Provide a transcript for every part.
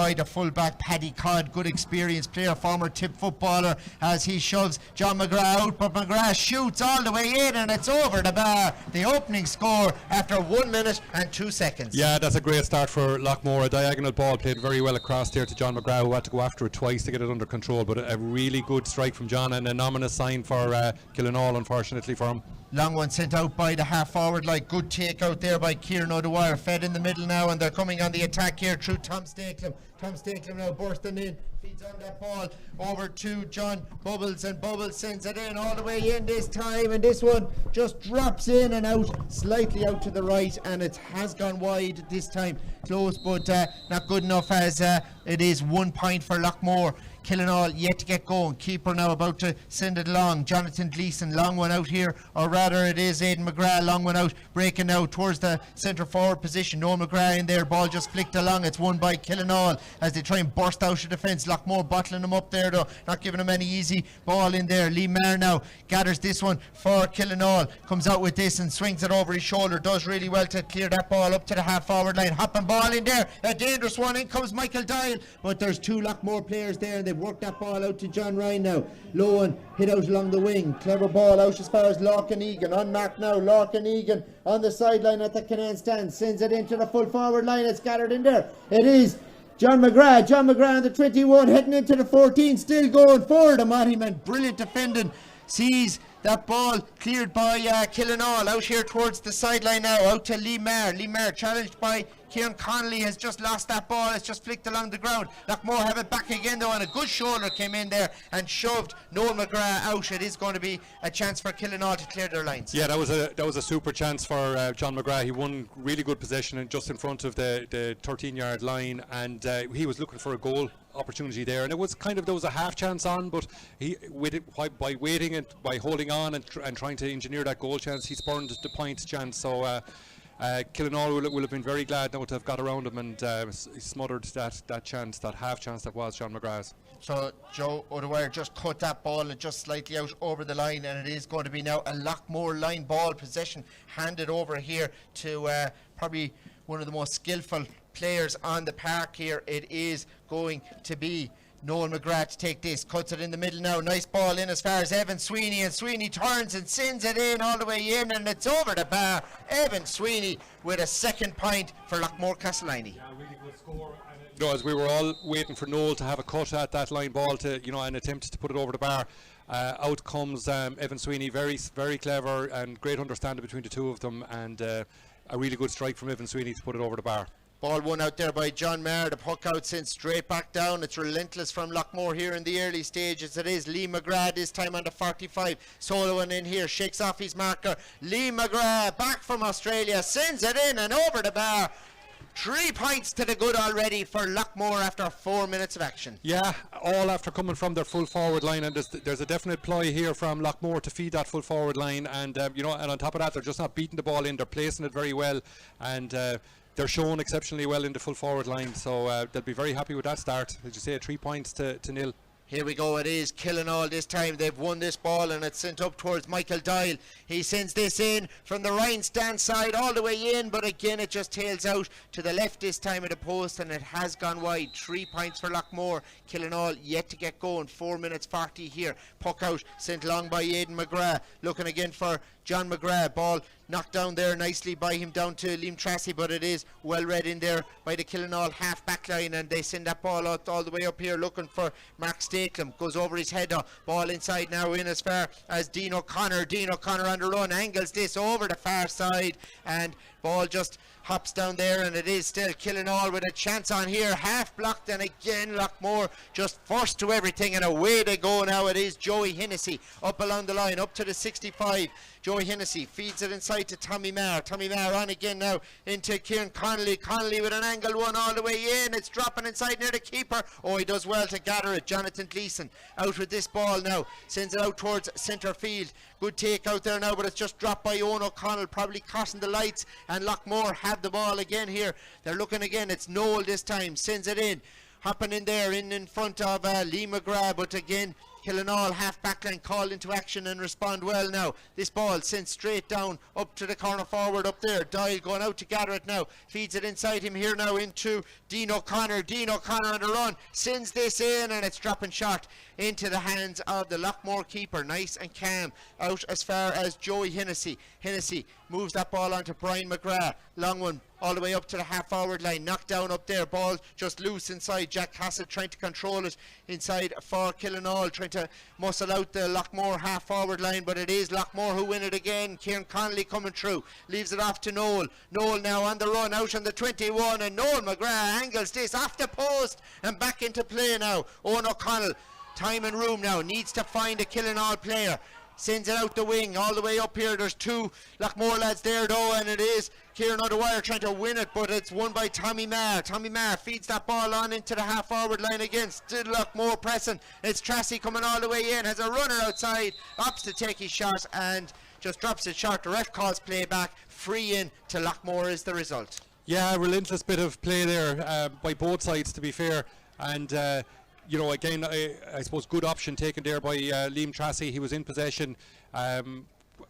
by the fullback Paddy Codd, good experienced player, former Tipp footballer, as he shoves John McGrath out, but McGrath shoots all the way in and it's over the bar. The opening score after 1 minute and 2 seconds. Yeah, that's a great start for Loughmore. A diagonal ball played very well across there to John McGrath, who had to go after it twice to get it under control, but a really good strike from John, and an ominous sign for Killenaule, unfortunately for him. Long one sent out by the half forward, like good take out there by Kieran O'Dwyer, fed in the middle now, and they're coming on the attack here through Tom Stakelum. Tom Stakelum now bursting in, feeds on that ball over to John Bubbles, and Bubbles sends it in all the way in this time, and this one just drops in and out, slightly out to the right, and it has gone wide this time. Close, but not good enough, as it is 1 point for Loughmore. Killenaule yet to get going. Keeper now about to send it along. Jonathan Gleeson, long one out here, or rather it is Aidan McGrath, long one out, breaking now towards the centre forward position. Noel McGrath in there, ball just flicked along. It's won by Killenaule as they try and burst out of defence. Loughmore bottling them up there though, not giving them any easy ball in there. Lee Maher now gathers this one for Killenaule, comes out with this and swings it over his shoulder, does really well to clear that ball up to the half forward line. Hopping ball in there, a dangerous one, in comes Michael Dial, but there's two Loughmore players there and they've worked that ball out to John Ryan now. Low one hit out along the wing, clever ball out as far as Larkin Egan, unmarked now. Larkin Egan on the sideline at the Canaan stand, sends it into the full forward line. It's gathered in there, it is John McGrath on the 21, heading into the 14, still going forward. Montyman, brilliant defending, sees that ball cleared by Killenaule out here towards the sideline now, out to Lee Maher. Lee Maher challenged by Kieran Connolly, has just lost that ball, it's just flicked along the ground. Loughmore have it back again though, and a good shoulder came in there and shoved Noel McGrath out. It is going to be a chance for Killenaule to clear their lines. Yeah, that was a super chance for John McGrath. He won really good possession and just in front of the 13-yard line, and he was looking for a goal opportunity there, and it was kind of, there was a half chance on, but he by waiting and by holding on and trying to engineer that goal chance, he spurned the point chance. So Killenaule will have been very glad now to have got around him and smothered that chance, that half chance that was John McGrath's. So Joe O'Dwyer just cut that ball and just slightly out over the line, and it is going to be now a Loughmore line ball possession handed over here to probably one of the most skillful players on the park here. It is going to be Noel McGrath to take this, cuts it in the middle now, nice ball in as far as Evan Sweeney, and Sweeney turns and sends it in all the way in, and it's over the bar. Evan Sweeney with a second point for Loughmore Castleiney. Yeah, really good score. As we were all waiting for Noel to have a cut at that line ball to, and attempt to put it over the bar. Out comes Evan Sweeney, very, very clever and great understanding between the two of them, and a really good strike from Evan Sweeney to put it over the bar. Ball won out there by John Maher. The puck out sent straight back down. It's relentless from Loughmore here in the early stages. It is Lee McGrath this time on the 45. Solo one in here, shakes off his marker. Lee McGrath back from Australia, sends it in and over the bar. 3 points to the good already for Loughmore after 4 minutes of action. Yeah, all after coming from their full forward line, and there's a definite ploy here from Loughmore to feed that full forward line, and and on top of that, they're just not beating the ball in, they're placing it very well, and they're shown exceptionally well in the full forward line, so they'll be very happy with that start. As you say, 3 points to nil. Here we go, it is Killenaule this time. They've won this ball and it's sent up towards Michael Dial. He sends this in from the Ryan stand side all the way in, but again it just tails out to the left this time of the post, and it has gone wide. 3 points for Loughmore. Killenaule yet to get going. 4 minutes 40 here. Puck out sent along by Aidan McGrath. Looking again for John McGrath. Ball knocked down there nicely by him down to Liam Tracy, but it is well read in there by the Killenaule half back line, and they send that ball out all the way up here looking for Mark Stakelum. Goes over his head now. Ball inside now in as far as Dean O'Connor. Dean O'Connor on the run, angles this over the far side, and ball just hops down there, and it is still Killenaule with a chance on here, half blocked, and again Loughmore just forced to everything, and away they go now. It is Joey Hennessy up along the line, up to the 65. Joey Hennessy feeds it inside to Tommy Maher. Tommy Maher on again now into Kieran Connolly. Connolly with an angle one all the way in. It's dropping inside near the keeper. Oh, he does well to gather it. Jonathan Gleeson out with this ball now. Sends it out towards centre field. Good take out there now, but it's just dropped by Owen O'Connell, probably crossing the lights, and Loughmore have the ball again here. They're looking again. It's Noel this time. Sends it in. Hopping in there in front of Lee McGrath, but again Killenaule half back line called into action and respond well now. This ball sent straight down up to the corner forward up there. Doyle going out to gather it now. Feeds it inside him here now into Dean O'Connor. Dean O'Connor on the run. Sends this in and it's dropping shot into the hands of the Loughmore keeper. Nice and calm out as far as Joey Hennessy. Hennessy moves that ball onto Brian McGrath. Long one all the way up to the half forward line. Knocked down up there. Ball just loose inside. Jack Hassett trying to control it inside for Killenaule. Trying to muscle out the Loughmore half forward line. But it is Loughmore who win it again. Kieran Connolly coming through. Leaves it off to Noel. Noel now on the run out on the 21. And Noel McGrath angles this off the post. And back into play now. Owen O'Connell. Time and room now. Needs to find a Killenaule player. Sends it out the wing all the way up here. There's two Loughmore lads there though, and it is Kieran O'Dwyer trying to win it, but it's won by Tommy Marr. Tommy Marr feeds that ball on into the half forward line again. Still Loughmore pressing. It's Tracy coming all the way in. Has a runner outside. Opts to take his shot and just drops it short. The ref calls play back. Free in to Loughmore is the result. Yeah, relentless bit of play there by both sides, to be fair. And you know, again, I suppose good option taken there by Liam Tracy. He was in possession,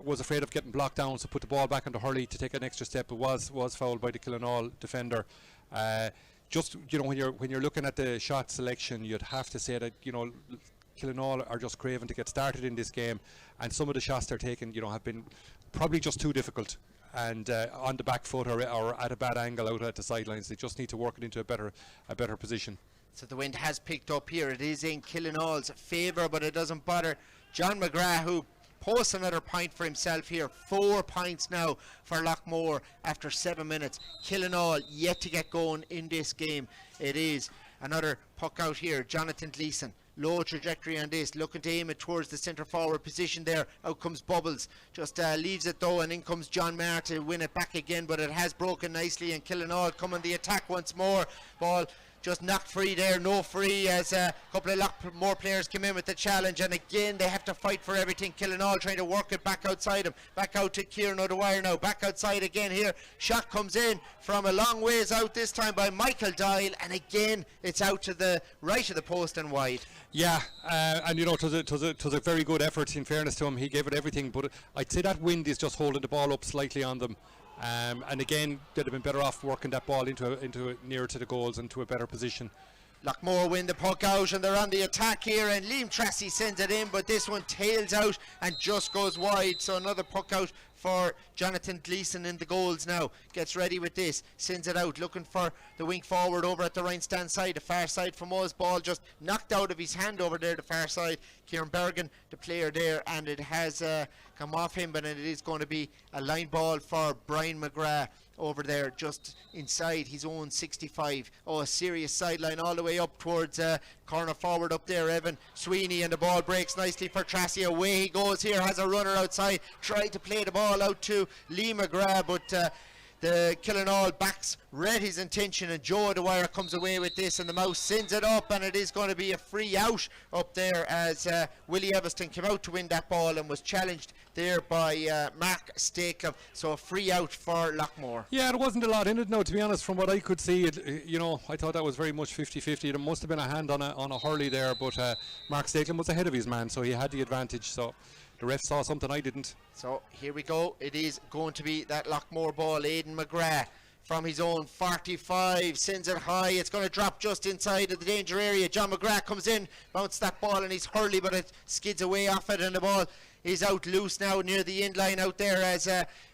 was afraid of getting blocked down, so put the ball back into Hurley to take an extra step. It was fouled by the Killenaule defender. Just, you know, when you're looking at the shot selection, you'd have to say that, you know, Killenaule are just craving to get started in this game, and some of the shots they're taking, you know, have been probably just too difficult and on the back foot or at a bad angle out at the sidelines. They just need to work it into a better position. So the wind has picked up here. It is in Killenaule's favour, but it doesn't bother John McGrath, who posts another point for himself here. 4 points now for Loughmore after 7 minutes. Killenaule yet to get going in this game. It is another puck out here. Jonathan Gleeson. Low trajectory on this, looking to aim it towards the centre forward position there. Out comes Bubbles, just leaves it though, and in comes John Marr to win it back again, but it has broken nicely, and Killenaule come on the attack once more. Ball just knocked free there, no free, as a couple of more players came in with the challenge, and again they have to fight for everything. Killenaule trying to work it back outside him, back out to Kieran O'Dwyer now, back outside again here. Shot comes in from a long ways out, this time by Michael Doyle, and again it's out to the right of the post and wide. Yeah, and you know, it was a very good effort, in fairness to him. He gave it everything, but I'd say that wind is just holding the ball up slightly on them. And again, they'd have been better off working that ball into nearer to the goals and to a better position. Loughmore win the puck out, and they're on the attack here, and Liam Tracy sends it in, but this one tails out and just goes wide. So another puck out for Jonathan Gleeson in the goals now. Gets ready with this, sends it out, looking for the wing forward over at the right stand side, the far side from us. Ball just knocked out of his hand over there, the far side. Kieran Bergen, the player there, and it has come off him, but it is going to be a line ball for Brian McGrath over there just inside his own 65. Oh, a serious sideline all the way up towards corner forward up there, Evan Sweeney, and the ball breaks nicely for Tracy. Away he goes here, has a runner outside, tried to play the ball out to Lee McGrath, but the Killenaule backs read his intention, and Joe O'Dwyer comes away with this, and the mouse sends it up, and it is going to be a free out up there as Willie Everston came out to win that ball and was challenged there by Mark Stakelov. So a free out for Loughmore. Yeah, there wasn't a lot in it now, to be honest. From what I could see, you know, I thought that was very much 50-50. There must have been a hand on a Hurley there, but Mark Stakelov was ahead of his man, so he had the advantage. So the ref saw something I didn't. So here we go. It is going to be that Loughmore ball. Aidan McGrath from his own 45 sends it high. It's going to drop just inside of the danger area. John McGrath comes in, bounces that ball, and he's Hurley, but it skids away off it, and the ball is out loose now near the end line out there, as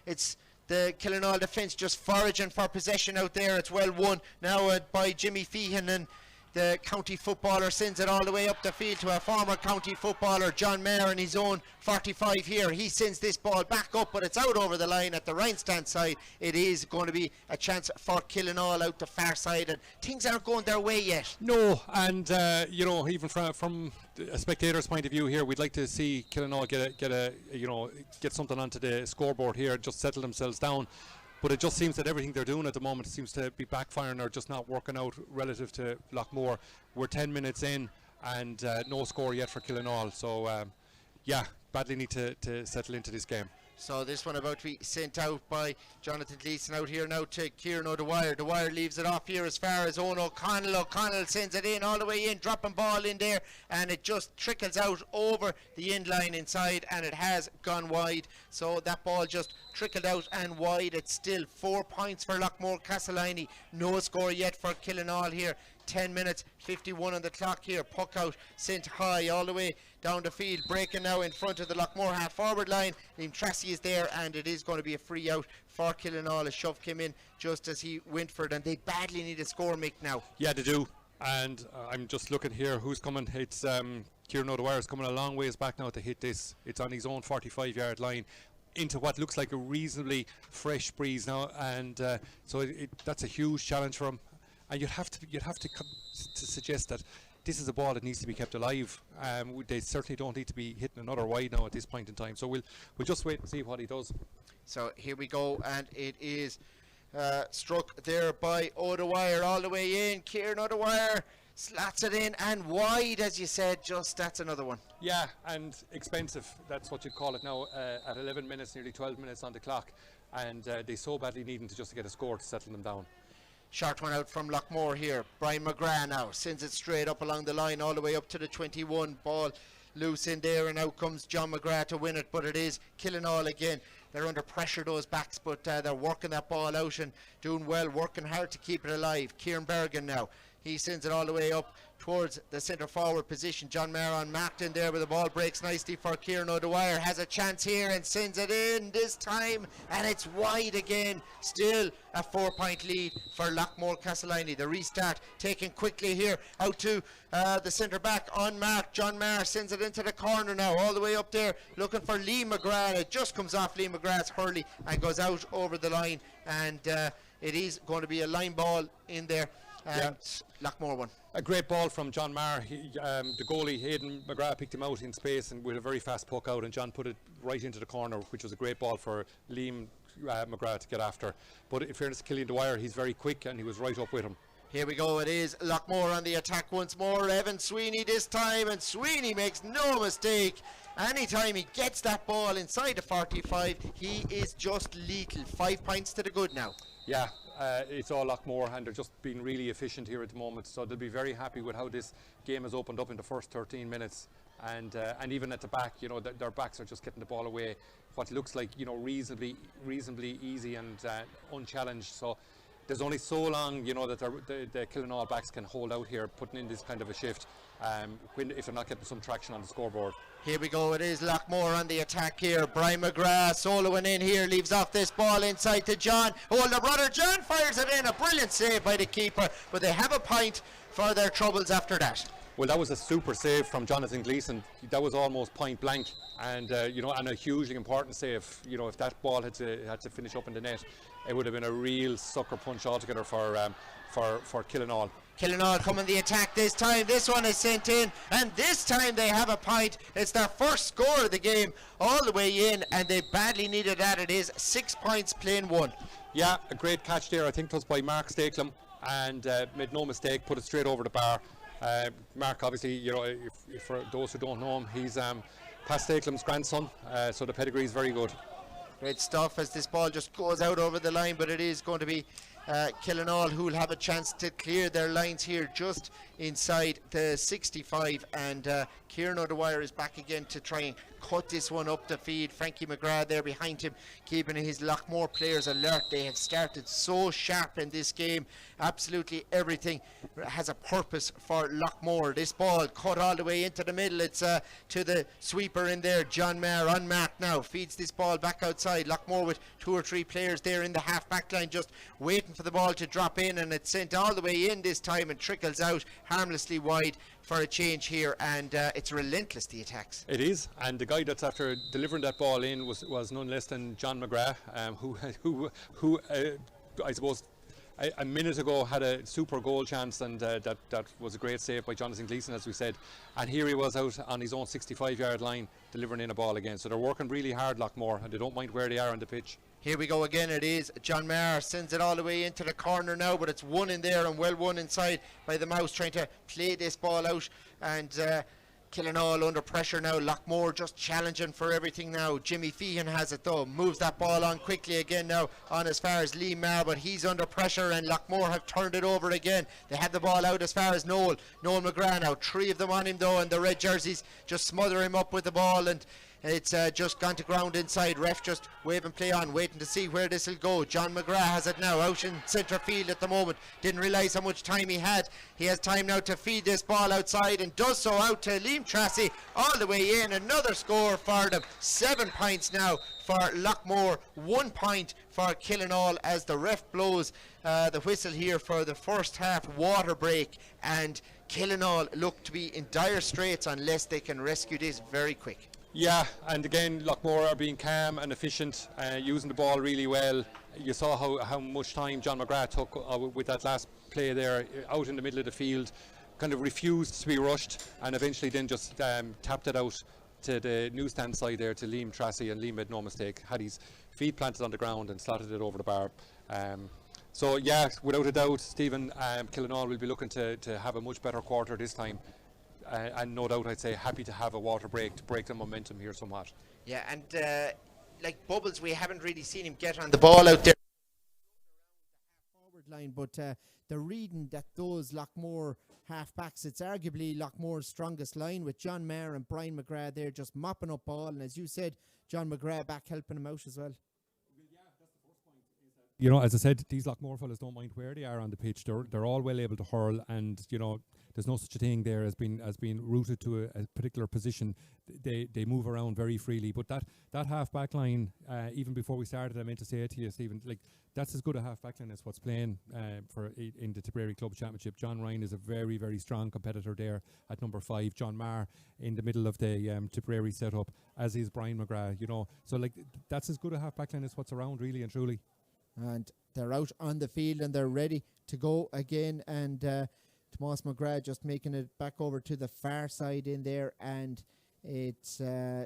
it's the Killenaule defence just foraging for possession out there. It's well won now by Jimmy Feehan, and the county footballer sends it all the way up the field to a former county footballer, John Mayer, in his own 45 here. He sends this ball back up, but it's out over the line at the right stand side. It is going to be a chance for Killenaule out the far side, and things aren't going their way yet. No, and you know, even from a spectator's point of view here, we'd like to see Killenaule get something onto the scoreboard here and just settle themselves down. But it just seems that everything they're doing at the moment seems to be backfiring or just not working out relative to Loughmore. We're 10 minutes in and no score yet for Killenaule. So, yeah, badly need to settle into this game. So this one about to be sent out by Jonathan Gleeson out here now to Kieran O'Dwyer. Dwyer leaves it off here as far as Owen O'Connell. O'Connell sends it in all the way in, dropping ball in there, and it just trickles out over the end line inside, and it has gone wide. So that ball just trickled out and wide. It's still 4 points for Loughmore Castleiney. No score yet for Killenaule here. 10 minutes 51 on the clock here. Puck out sent high all the way down the field, breaking now in front of the Loughmore half forward line. Liam Tracy is there, and it is going to be a free out for Killenaule. A shove came in just as he went for it, and they badly need a score, Mick, now. Yeah, they do. And I'm just looking here who's coming. It's Kieran O'Dwyer is coming a long ways back now to hit this. It's on his own 45-yard line into what looks like a reasonably fresh breeze now, and so that's a huge challenge for him. And you'd have to suggest that this is a ball that needs to be kept alive. They certainly don't need to be hitting another wide now at this point in time. So we'll just wait and see what he does. So here we go, and it is struck there by O'Dwyer all the way in. Kieran O'Dwyer slats it in and wide, as you said. Just that's another one. Yeah, and expensive. That's what you'd call it now. At 11 minutes, nearly 12 minutes on the clock, and they so badly needing to get a score to settle them down. Short one out from Loughmore here. Brian McGrath now sends it straight up along the line all the way up to the 21. Ball loose in there, and out comes John McGrath to win it, but it is Killenaule again. They're under pressure, those backs, but they're working that ball out and doing well, working hard to keep it alive. Kieran Bergen now, he sends it all the way up towards the centre forward position. John Maron marked in there, but the ball breaks nicely for Kieran O'Dwyer. Has a chance here and sends it in this time, and it's wide again. Still a 4-point lead for Loughmore Castleiney. The restart taken quickly here out to the centre back unmarked. John Maher sends it into the corner now, all the way up there looking for Lee McGrath. It just comes off Lee McGrath's hurley and goes out over the line, and it is going to be a line ball in there. And Loughmore won. A great ball from John Maher. The goalie Hayden McGrath picked him out in space and with a very fast puck out, and John put it right into the corner, which was a great ball for Liam McGrath to get after. But in fairness to Killian Dwyer, he's very quick and he was right up with him. Here we go, it is Loughmore on the attack once more. Evan Sweeney this time, and Sweeney makes no mistake. Anytime he gets that ball inside the 45, he is just lethal. 5 points to the good now. Yeah, it's all Loughmore, and they're just being really efficient here at the moment, so they'll be very happy with how this game has opened up in the first 13 minutes. And even at the back, you know, their backs are just getting the ball away, what looks like, you know, reasonably easy and unchallenged. So there's only so long, you know, that the Killenaule backs can hold out here, putting in this kind of a shift, if they're not getting some traction on the scoreboard. Here we go, it is Loughmore on the attack here. Brian McGrath soloing in here, leaves off this ball inside to John. Older brother John fires it in, a brilliant save by the keeper, but they have a point for their troubles after that. Well, that was a super save from Jonathan Gleeson. That was almost point blank, and you know, and a hugely important save. You know, if that ball had to finish up in the net, it would have been a real sucker punch altogether for Killenaule. Killenaule coming the attack this time. This one is sent in, and this time they have a point. It's their first score of the game all the way in, and they badly needed that. It is 6 points, plain one. Yeah, a great catch there. I think it was by Mark Stakelum, and made no mistake, put it straight over the bar. Mark, obviously, you know, if for those who don't know him, he's Pat Stakelum's grandson, so the pedigree is very good. Great stuff as this ball just goes out over the line, but it is going to be Killenaule who will have a chance to clear their lines here just inside the 65, and Kieran O'Dwyer is back again to try and cut this one up the field. Frankie McGrath there behind him, keeping his Loughmore players alert. They have started so sharp in this game. Absolutely everything has a purpose for Loughmore. This ball cut all the way into the middle. It's to the sweeper in there, John Maher, unmarked now, feeds this ball back outside. Loughmore with 2 or 3 players there in the half back line, just waiting for the ball to drop in, and it's sent all the way in this time and trickles out harmlessly wide for a change here, and it's relentless, the attacks. It is, and the guy that's after delivering that ball in was none less than John McGrath, who I suppose a minute ago had a super goal chance, and that was a great save by Jonathan Gleeson, as we said, and here he was out on his own 65-yard line delivering in a ball again. So they're working really hard, Loughmore, and they don't mind where they are on the pitch. Here we go again, it is John Maher, sends it all the way into the corner now, but it's won in there and well won inside by the Mouse, trying to play this ball out, and Killenaule under pressure now. Loughmore just challenging for everything now. Jimmy Feehan has it though. Moves that ball on quickly again now on as far as Loughmore, but he's under pressure and Loughmore have turned it over again. They had the ball out as far as Noel McGrath now. 3 of them on him though, and the red jerseys just smother him up with the ball, and it's just gone to ground inside. Ref just waving play on, waiting to see where this will go. John McGrath has it now out in centre field at the moment. Didn't realise how much time he had. He has time now to feed this ball outside and does so out to Liam Tracy all the way in. Another score for them. 7 points now for Loughmore, 1 point for Killenaule as the ref blows the whistle here for the first half water break, and Killenaule look to be in dire straits unless they can rescue this very quick. Yeah, and again, Loughmore are being calm and efficient, using the ball really well. You saw how much time John McGrath took with that last play there, out in the middle of the field, kind of refused to be rushed, and eventually then just tapped it out to the newsstand side there to Liam Tracy, and Liam made no mistake, had his feet planted on the ground and slotted it over the bar. So yeah, without a doubt, Stephen, Killenaule will be looking to have a much better quarter this time. And no doubt I'd say happy to have a water break to break the momentum here somewhat. Yeah, and like Bubbles, we haven't really seen him get on the ball out there forward line, but the reading that those Loughmore half-backs, it's arguably Loughmore's strongest line, with John Maher and Brian McGrath there just mopping up ball, and as you said, John McGrath back helping him out as well. You know, as I said, these Loughmore fellas don't mind where they are on the pitch. They're all well able to hurl, and you know, there's no such a thing there as being rooted to a particular position. They move around very freely. But that half back line, even before we started, I meant to say it to you, Stephen, like that's as good a half back line as what's playing in the Tipperary Club Championship. John Ryan is a very, very strong competitor there at number 5. John Maher in the middle of the Tipperary setup, as is Brian McGrath. You know, so like that's as good a half back line as what's around, really and truly. And they're out on the field and they're ready to go again, and Tomas McGrath just making it back over to the far side in there, and it's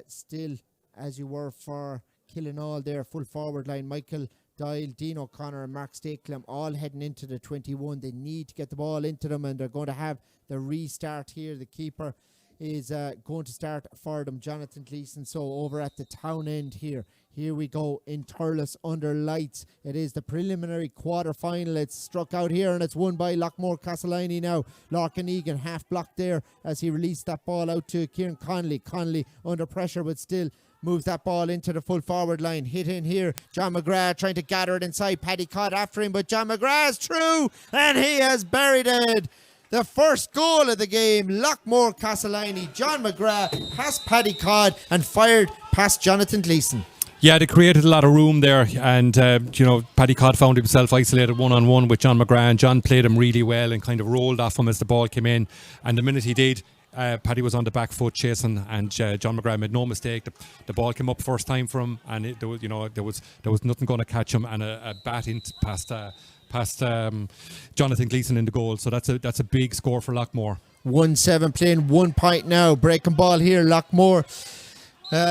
still as you were for Killenaule there, full forward line. Michael Doyle, Dean O'Connor and Mark Stakelum all heading into the 21. They need to get the ball into them, and they're going to have the restart here. The keeper is going to start for them, Jonathan Gleeson. So over at the town end here we go in Thurles under lights. It is the preliminary quarter-final. It's struck out here and it's won by Loughmore Castleiney now. Larkin Egan half blocked there as he released that ball out to Kieran Connolly. Connolly under pressure but still moves that ball into the full forward line. Hit in here. John McGrath trying to gather it inside. Paddy Codd after him, but John McGrath's through and he has buried it. The first goal of the game, Loughmore Castleiney. John McGrath past Paddy Codd and fired past Jonathan Gleeson. Yeah, they created a lot of room there, and you know, Paddy Codd found himself isolated one-on-one with John McGrath, and John played him really well and kind of rolled off him as the ball came in, and the minute he did, Paddy was on the back foot chasing, and John McGrath made no mistake. The ball came up first time for him, and there was nothing going to catch him, and a bat in past Jonathan Gleeson in the goal. So that's a big score for Loughmore. 1-7 playing 1 point now. Breaking ball here. Loughmore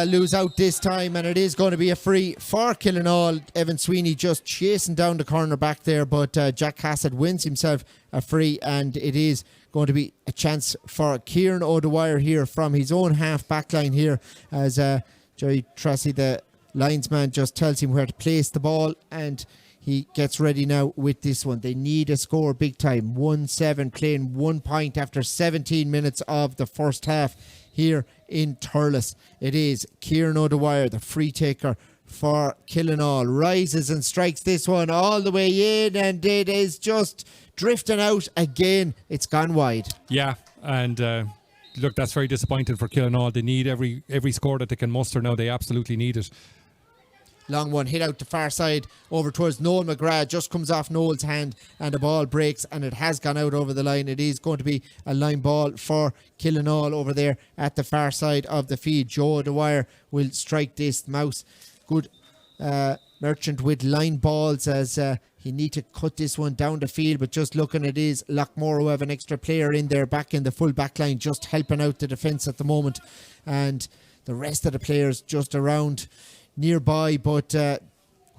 lose out this time, and it is going to be a free for Killenaule. Evan Sweeney just chasing down the corner back there, but Jack Cassett wins himself a free, and it is going to be a chance for Kieran O'Dwyer here from his own half back line here, as Jerry Tracy, the linesman, just tells him where to place the ball, and he gets ready now with this one. They need a score big time. 1-7 playing 1 point after 17 minutes of the first half here in Thurles. It is Kieran O'Dwyer, the free taker for Killenaule, rises and strikes this one all the way in, and it is just drifting out again. It's gone wide. Yeah, and look, that's very disappointing for Killenaule. They need every score that they can muster now. They absolutely need it. Long one hit out the far side over towards Noel McGrath, just comes off Noel's hand and the ball breaks and it has gone out over the line. It is going to be a line ball for Killenaule over there at the far side of the field. Joe O'Dwyer will strike this. Mouse, good merchant with line balls, as he need to cut this one down the field, but just looking at his Loughmore, who have an extra player in there back in the full back line, just helping out the defence at the moment, and the rest of the players just around nearby. But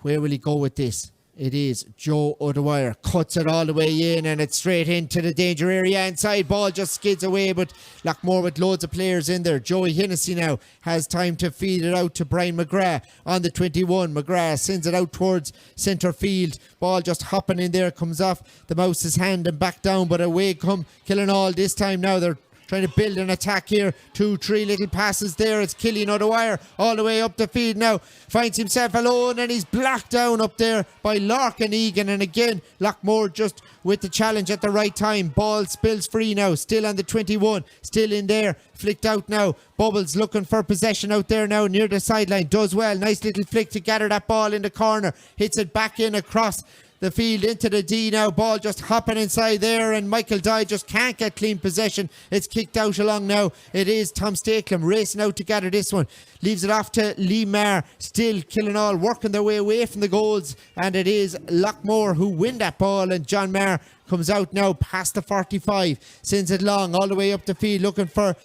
where will he go with this? It is Joe O'Dwyer, cuts it all the way in, and it's straight into the danger area inside. Ball just skids away, but Loughmore with loads of players in there. Joey Hennessy now has time to feed it out to Brian McGrath on the 21. McGrath sends it out towards centre field. Ball just hopping in there, comes off the Mouse's hand and back down, but away come Killenaule this time. Now they're trying to build an attack here. 2-3 little passes there. It's Killian O'Dwyer all the way up the field now. Finds himself alone and he's blocked down up there by Larkin Egan. And again, Loughmore just with the challenge at the right time. Ball spills free now. Still on the 21. Still in there. Flicked out now. Bubbles looking for possession out there now near the sideline. Does well. Nice little flick to gather that ball in the corner. Hits it back in across the field into the D now. Ball just hopping inside there, and Michael Dye just can't get clean possession. It's kicked out along now. It is Tom Stakelum racing out to gather this one. Leaves it off to Lee Marr. Still Killenaule working their way away from the goals, and it is Loughmore who win that ball, and John Marr comes out now past the 45, sends it long all the way up the field looking for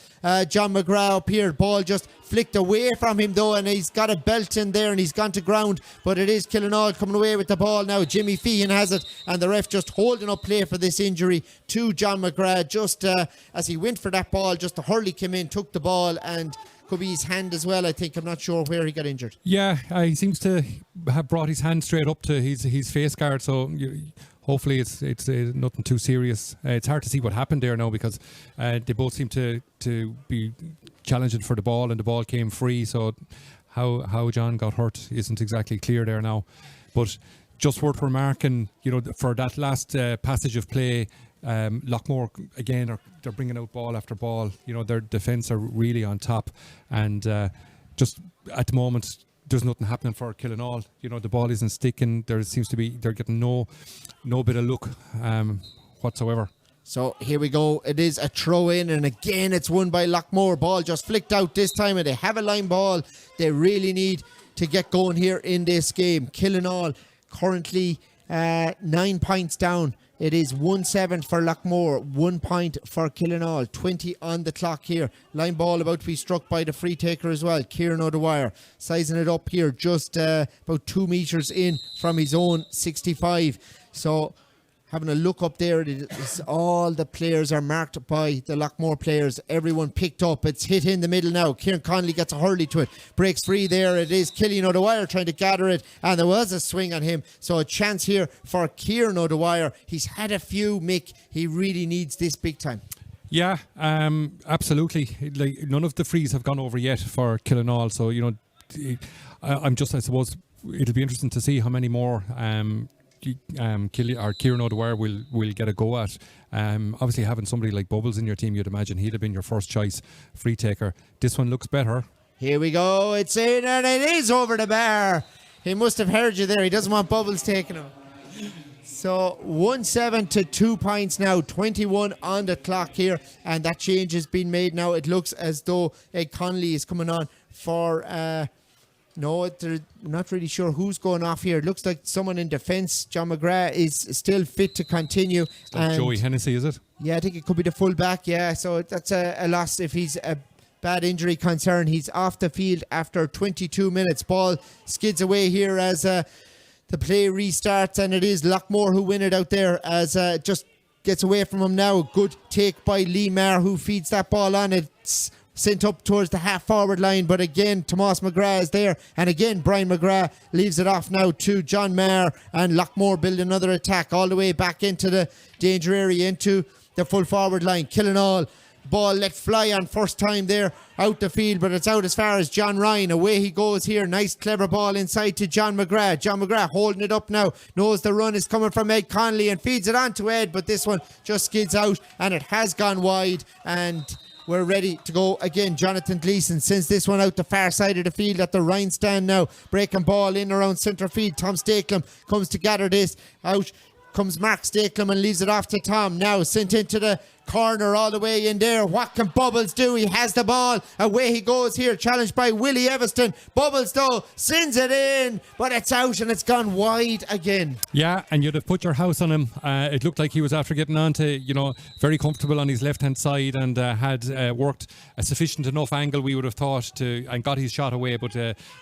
John McGrath up here. Ball just flicked away from him though, and he's got a belt in there and he's gone to ground, but it is Killenaule coming away with the ball now. Jimmy Feehan has it, and the ref just holding up play for this injury to John McGrath. Just as he went for that ball, just the hurley came in, took the ball, and could be his hand as well, I think. I'm not sure where he got injured. Yeah, he seems to have brought his hand straight up to his face guard, so hopefully it's nothing too serious. It's hard to see what happened there now, because they both seem to be challenging for the ball, and the ball came free, so how John got hurt isn't exactly clear there now. But just worth remarking, for that last passage of play, Loughmore again they're bringing out ball after ball. Their defence are really on top, and just at the moment there's nothing happening for Killenaule. The ball isn't sticking. There seems to be they're getting no bit of luck whatsoever. So here we go. It is a throw in, and again it's won by Loughmore. Ball just flicked out this time, and they have a line ball. They really need to get going here in this game. Killenaule currently 9 points down. It is 1-7 for Loughmore, 1 point for Killenaule, 20 on the clock here. Line ball about to be struck by the free taker as well, Kieran O'Dwyer. Sizing it up here, just about 2 metres in from his own 65. So having a look up there, it is all the players are marked by the Loughmore players. Everyone picked up. It's hit in the middle now. Kieran Connolly gets a hurley to it. Breaks free there. It is Killian O'Dwyer trying to gather it, and there was a swing on him. So a chance here for Kieran O'Dwyer. He's had a few, Mick. He really needs this big time. Yeah, absolutely. None of the frees have gone over yet for Killenaule. So, I suppose it'll be interesting to see how many more Kieran O'Dwyer will get a go at. Obviously, having somebody like Bubbles in your team, you'd imagine he'd have been your first choice free taker. This one looks better. Here we go. It's in, and it is over the bar. He must have heard you there. He doesn't want Bubbles taking him. So 1-7 to 2 points now, 21 on the clock here, and that change has been made now. It looks as though Ed Connolly is coming on for no, they're not really sure who's going off here. It looks like someone in defence. John McGrath is still fit to continue. Like Joey Hennessy, is it? Yeah, I think it could be the full back. Yeah, so that's a loss if he's a bad injury concern. He's off the field after 22 minutes. Ball skids away here as the play restarts, and it is Loughmore who win it out there as just gets away from him now. Good take by Lee Marr, who feeds that ball on. It's sent up towards the half-forward line, but again, Tomas McGrath is there, and again, Brian McGrath leaves it off now to John Marr, and Loughmore build another attack all the way back into the danger area, into the full-forward line. Killenaule, ball let fly on first time there, out the field, but it's out as far as John Ryan. Away he goes here. Nice, clever ball inside to John McGrath. John McGrath holding it up now, knows the run is coming from Ed Connolly and feeds it on to Ed, but this one just skids out, and it has gone wide, and we're ready to go again. Jonathan Gleeson sends this one out the far side of the field at the Ryan stand now. Breaking ball in around centre field. Tom Stakelum comes to gather this. Out comes Mark Stakelum and leaves it off to Tom. Now sent into the corner all the way in there. What can Bubbles do? He has the ball. Away he goes here, challenged by Willie Everston. Bubbles though sends it in, but it's out and it's gone wide again. Yeah, and you'd have put your house on him. It looked like he was after getting on to, very comfortable on his left-hand side and had worked a sufficient enough angle, we would have thought, and got his shot away. But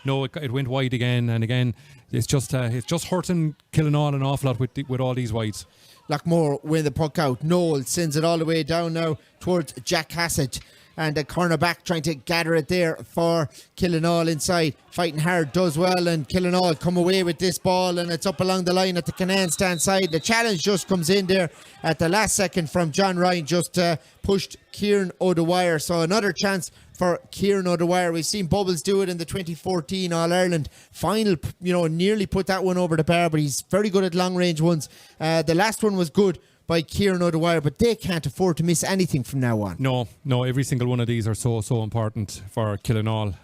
no, it went wide again and again. It's just hurting Killenaule an awful lot with all these wides. Loughmore win the puck out. Noel sends it all the way down now towards Jack Hassett. And the cornerback trying to gather it there for Killenaule inside. Fighting hard, does well, and Killenaule come away with this ball, and it's up along the line at the Canaan stand side. The challenge just comes in there at the last second from John Ryan, just pushed Kieran O'Dwyer. So another chance for Kieran O'Dwyer. We've seen Bubbles do it in the 2014 All-Ireland final, nearly put that one over the bar, but he's very good at long-range ones. The last one was good by Kieran O'Dwyer, but they can't afford to miss anything from now on. No, every single one of these are so important for Killenaule,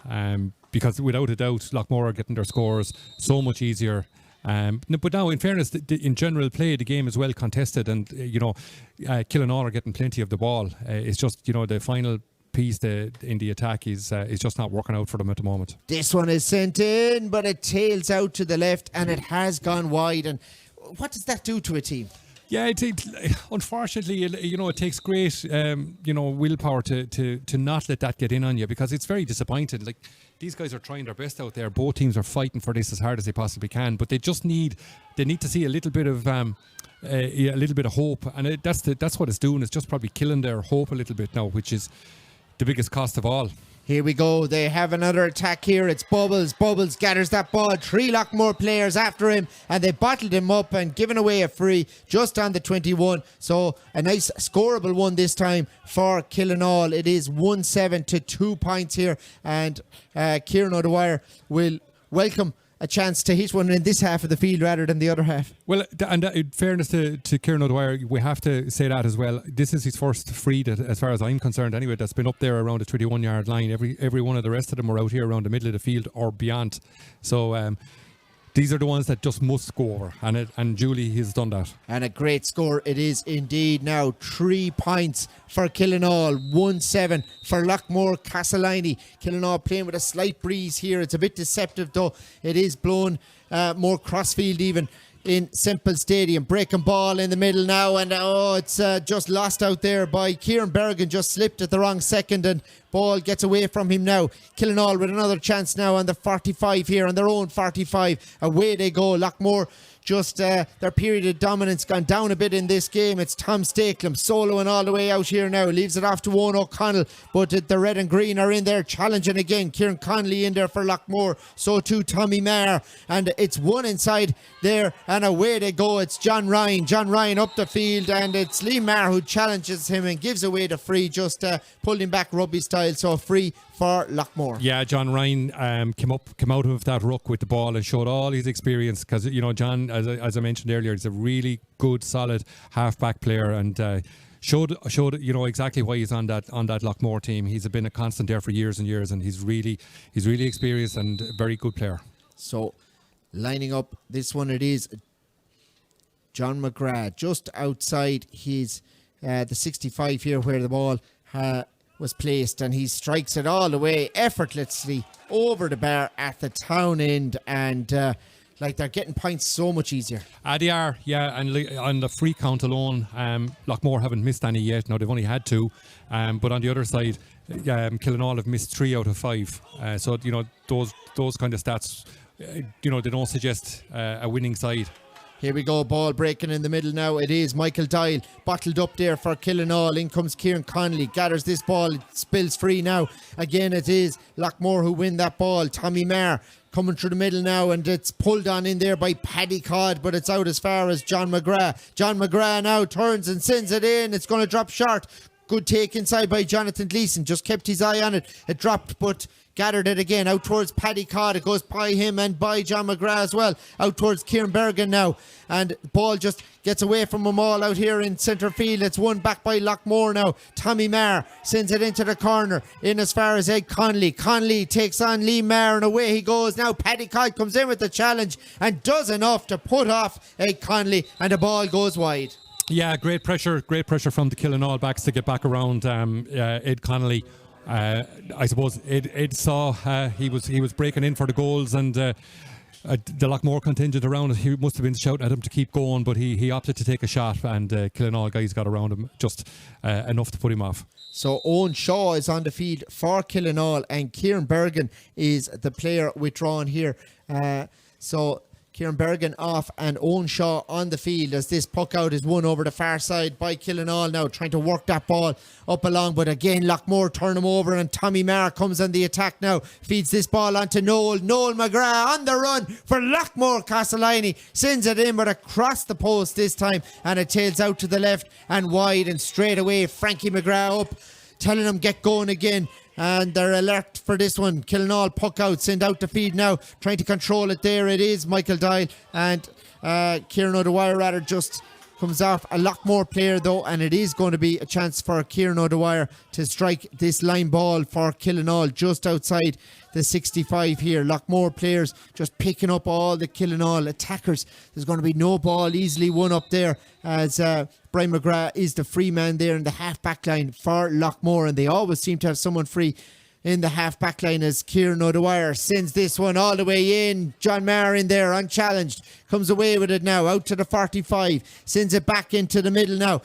because without a doubt, Loughmore are getting their scores so much easier. But now, in fairness, in general play, the game is well contested, and Killenaule are getting plenty of the ball. It's just the final piece in the attack is just not working out for them at the moment. This one is sent in, but it tails out to the left, and it has gone wide. And what does that do to a team? Yeah, unfortunately, it takes great, willpower to not let that get in on you, because it's very disappointing. Like, these guys are trying their best out there. Both teams are fighting for this as hard as they possibly can, but they need to see a little bit of hope, and that's what it's doing. It's just probably killing their hope a little bit now, which is the biggest cost of all. Here we go. They have another attack here. It's Bubbles. Bubbles gathers that ball. 3 Loughmore players after him, and they bottled him up and given away a free just on the 21. So a nice scoreable one this time for Killenaule. It is 1-7 to 2 points here, and Kieran O'Dwyer will welcome a chance to hit one in this half of the field rather than the other half. Well, and in fairness to Kieran O'Dwyer, we have to say that as well. This is his first free, as far as I'm concerned anyway, that's been up there around the 21-yard line. Every one of the rest of them are out here around the middle of the field or beyond. So these are the ones that just must go over, and Julie has done that. And a great score it is indeed now. 3 points for Killenaule, 1-7 for Loughmore Castleiney. Killenaule playing with a slight breeze here. It's a bit deceptive though. It is blown more crossfield even in Semple Stadium. Breaking ball in the middle now, and it's just lost out there by Kieran Bergen. Just slipped at the wrong second, and ball gets away from him now. Killenaule with another chance now on the 45 here, on their own 45. Away they go. Loughmore just their period of dominance gone down a bit in this game. It's Tom Stakelum soloing all the way out here now. Leaves it off to Owen O'Connell, but the red and green are in there challenging again. Kieran Connolly in there for Loughmore. So too Tommy Maher. And it's one inside there, and away they go. It's John Ryan. John Ryan up the field, and it's Liam Maher who challenges him and gives away the free. Just pulled him back rugby style. So free for Loughmore. Yeah, John Ryan came out of that ruck with the ball and showed all his experience, because John, as I mentioned earlier, is a really good, solid half-back player, and showed exactly why he's on that Loughmore team. He's been a constant there for years and years, and he's really experienced and a very good player. So lining up this one, it is John McGrath just outside his the 65 here where the ball was placed, and he strikes it all the way effortlessly over the bar at the town end, and they're getting points so much easier. They are, yeah, and on the free count alone, Loughmore haven't missed any yet. Now they've only had 2, but on the other side, Killenaule have missed 3 out of 5. So those kind of stats, they don't suggest a winning side. Here we go, ball breaking in the middle now. It is Michael Dial, bottled up there for Killenaule. In comes Kieran Connolly, gathers this ball, it spills free now. Again, it is Loughmore who win that ball. Tommy Maher coming through the middle now, and it's pulled on in there by Paddy Codd, but it's out as far as John McGrath. John McGrath now turns and sends it in. It's going to drop short. Good take inside by Jonathan Gleeson. Just kept his eye on it. It dropped, but gathered it again out towards Paddy Codd. It goes by him and by John McGrath as well. Out towards Kieran Bergen now. And the ball just gets away from them all out here in centre field. It's won back by Loughmore now. Tommy Maher sends it into the corner. In as far as Ed Connolly. Connolly takes on Lee Maher, and away he goes. Now Paddy Codd comes in with the challenge and does enough to put off Ed Connolly, and the ball goes wide. Yeah, great pressure from the Killenaule backs to get back around Ed Connolly. I suppose Ed saw he was breaking in for the goals, and the Loughmore contingent around it, he must have been shouting at him to keep going, but he opted to take a shot, and Killenaule guys got around him just enough to put him off. So Owen Shaw is on the field for Killenaule, and Kieran Bergen is the player withdrawn here. So Kieran Bergen off and Owen Shaw on the field as this puck out is won over the far side by Killenaule now, trying to work that ball up along, but again Loughmore turn him over, and Tommy Marr comes on the attack now, feeds this ball onto Noel McGrath on the run for Loughmore Castleiney, sends it in but across the post this time, and it tails out to the left and wide, and straight away Frankie McGrath up telling him get going again. And they're alert for this one. Killenaule puck out, send out the feed now, trying to control it. There it is, Michael Dial, and Kieran O'Dwyer rather just comes off a Loughmore player though, and it is going to be a chance for Kieran O'Dwyer to strike this line ball for Killenaule just outside the 65 here. Loughmore players just picking up all the Killenaule attackers. There's going to be no ball easily won up there, as Brian McGrath is the free man there in the half back line for Loughmore, and they always seem to have someone free in the half back line as Kieran O'Dwyer sends this one all the way in. John Maher in there unchallenged, comes away with it now out to the 45, sends it back into the middle now.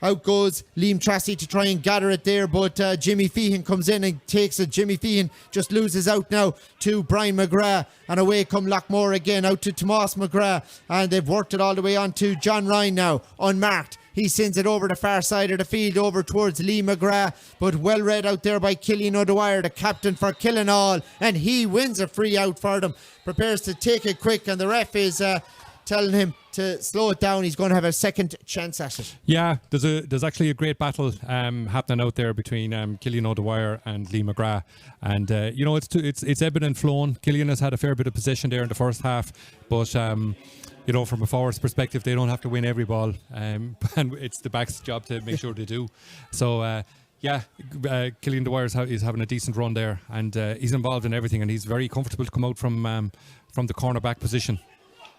Out goes Liam Tracy to try and gather it there, but Jimmy Feehan comes in and takes it. Jimmy Feehan just loses out now to Brian McGrath, and away come Loughmore again out to Tomas McGrath, and they've worked it all the way on to John Ryan now, unmarked. He sends it over the far side of the field over towards Lee McGrath, but well read out there by Killian O'Dwyer, the captain for Killenaule, and he wins a free out for them. Prepares to take it quick, and the ref is telling him to slow it down. He's going to have a second chance at it. Yeah, there's actually a great battle happening out there between Killian O'Dwyer and Lee McGrath, and it's ebbing and flowing. Killian has had a fair bit of possession there in the first half, but from a forward's perspective, they don't have to win every ball, and it's the back's job to make sure they do. So Killian O'Dwyer is having a decent run there, and he's involved in everything, and he's very comfortable to come out from the cornerback position.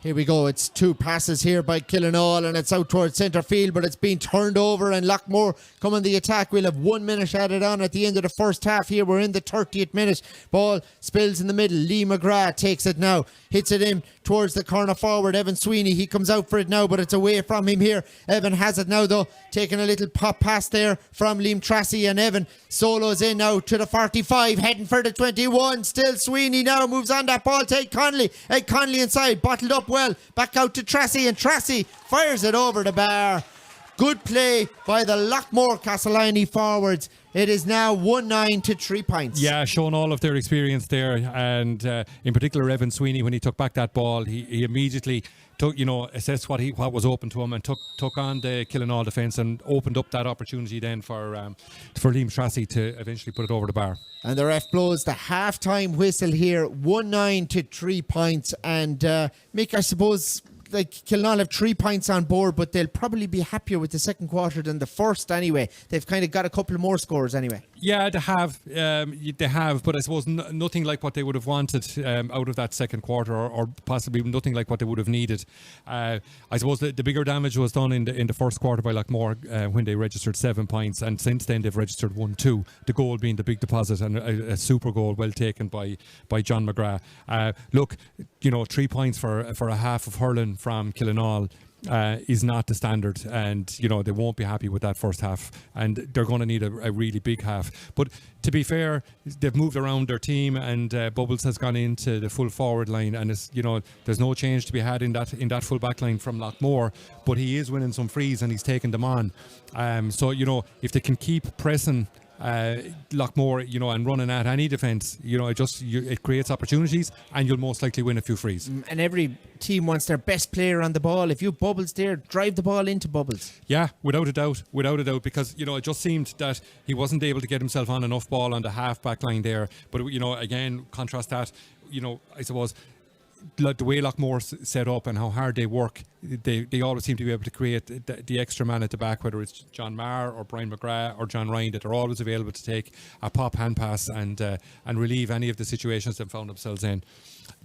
Here we go. It's two passes here by Killenaule, and it's out towards centre field, but it's been turned over, and Loughmore come on the attack. We'll have 1 minute added on at the end of the first half here. We're in the 30th minute. Ball spills in the middle. Lee McGrath takes it now, hits it in towards the corner forward. Evan Sweeney, he comes out for it now, but it's away from him here. Evan has it now though, taking a little pop pass there from Liam Tracy, and Evan solos in now to the 45, heading for the 21. Still Sweeney now moves on that ball to Ed Connolly. Ed Connolly inside, bottled up well, back out to Tracy, and Tracy fires it over the bar. Good play by the Loughmore Castleiney forwards. It is now 1-9 to 3 points. Yeah, showing all of their experience there, and in particular Evan Sweeney, when he took back that ball, he immediately took, assessed what was open to him, and took on the Killenaule defence and opened up that opportunity then for Liam Tracy to eventually put it over the bar. And the ref blows the half-time whistle here, 1-9 to 3 points. And Mick, I suppose Killenaule have 3 points on board, but they'll probably be happier with the second quarter than the first anyway. They've kind of got a couple more scores anyway. Yeah, they have, but I suppose nothing like what they would have wanted out of that second quarter, or possibly nothing like what they would have needed. I suppose the bigger damage was done in the first quarter by Loughmore when they registered 7 points, and since then they've registered 1-2. The goal being the big deposit, and a super goal well taken by John McGrath. 3 points for a half of hurling from Killenaule is not the standard, and they won't be happy with that first half, and they're going to need a really big half. But to be fair, they've moved around their team, and Bubbles has gone into the full forward line, and it's, there's no change to be had in that full back line from Loughmore, but he is winning some frees and he's taking them on. So if they can keep pressing Loughmore, and running at any defence, it creates opportunities, and you'll most likely win a few frees. And every team wants their best player on the ball. If you have Bubbles there, drive the ball into Bubbles. Yeah, without a doubt, because it just seemed that he wasn't able to get himself on enough ball on the half back line there. But again, contrast that, I suppose, the way Loughmore set up and how hard they work, they always seem to be able to create the extra man at the back, whether it's John Marr or Brian McGrath or John Ryan, that are always available to take a pop hand pass and relieve any of the situations they've found themselves in.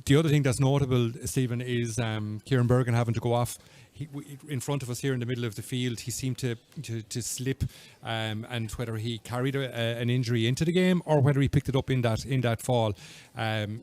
The other thing that's notable, Stephen, is Kieran Bergen having to go off. in front of us here in the middle of the field, he seemed to slip, and whether he carried an injury into the game or whether he picked it up in that fall, to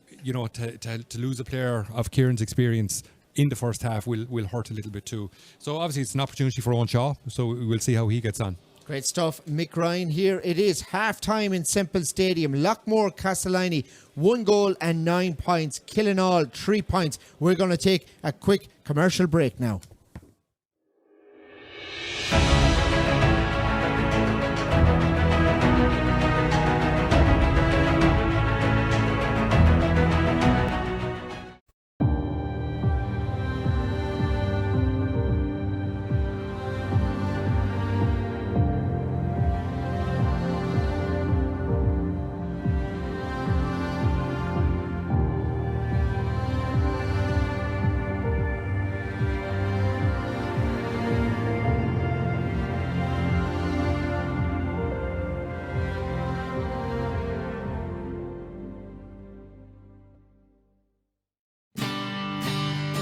lose a player of Kieran's experience in the first half will hurt a little bit too. So obviously it's an opportunity for Owen Shaw, so we'll see how he gets on. Great stuff, Mick Ryan. Here it is, half-time in Semple Stadium. Loughmore Castleiney, 1 goal and 9 points. Killenaule, 3 points. We're going to take a quick commercial break now.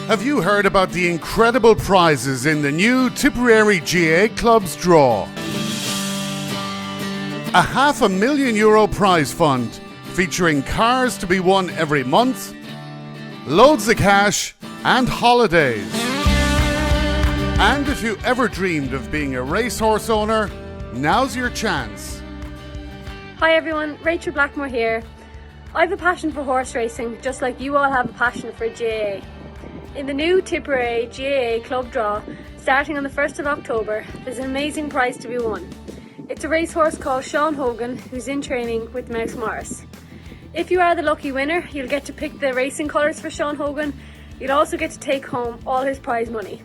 Have you heard about the incredible prizes in the new Tipperary GA Clubs draw? A €500,000 prize fund featuring cars to be won every month, loads of cash and holidays. And if you ever dreamed of being a racehorse owner, now's your chance. Hi everyone, Rachel Blackmore here. I have a passion for horse racing, just like you all have a passion for GAA. In the new Tipperary GAA Club Draw, starting on the 1st of October, there's an amazing prize to be won. It's a racehorse called Sean Hogan, who's in training with Mouse Morris. If you are the lucky winner, you'll get to pick the racing colours for Sean Hogan. You'll also get to take home all his prize money.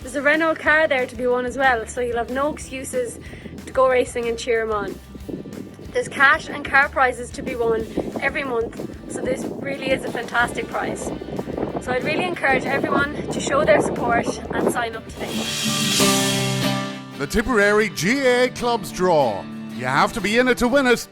There's a Renault car there to be won as well, so you'll have no excuses to go racing and cheer him on. There's cash and car prizes to be won every month, so this really is a fantastic prize. So I'd really encourage everyone to show their support and sign up today. The Tipperary GAA Clubs draw. You have to be in it to win it.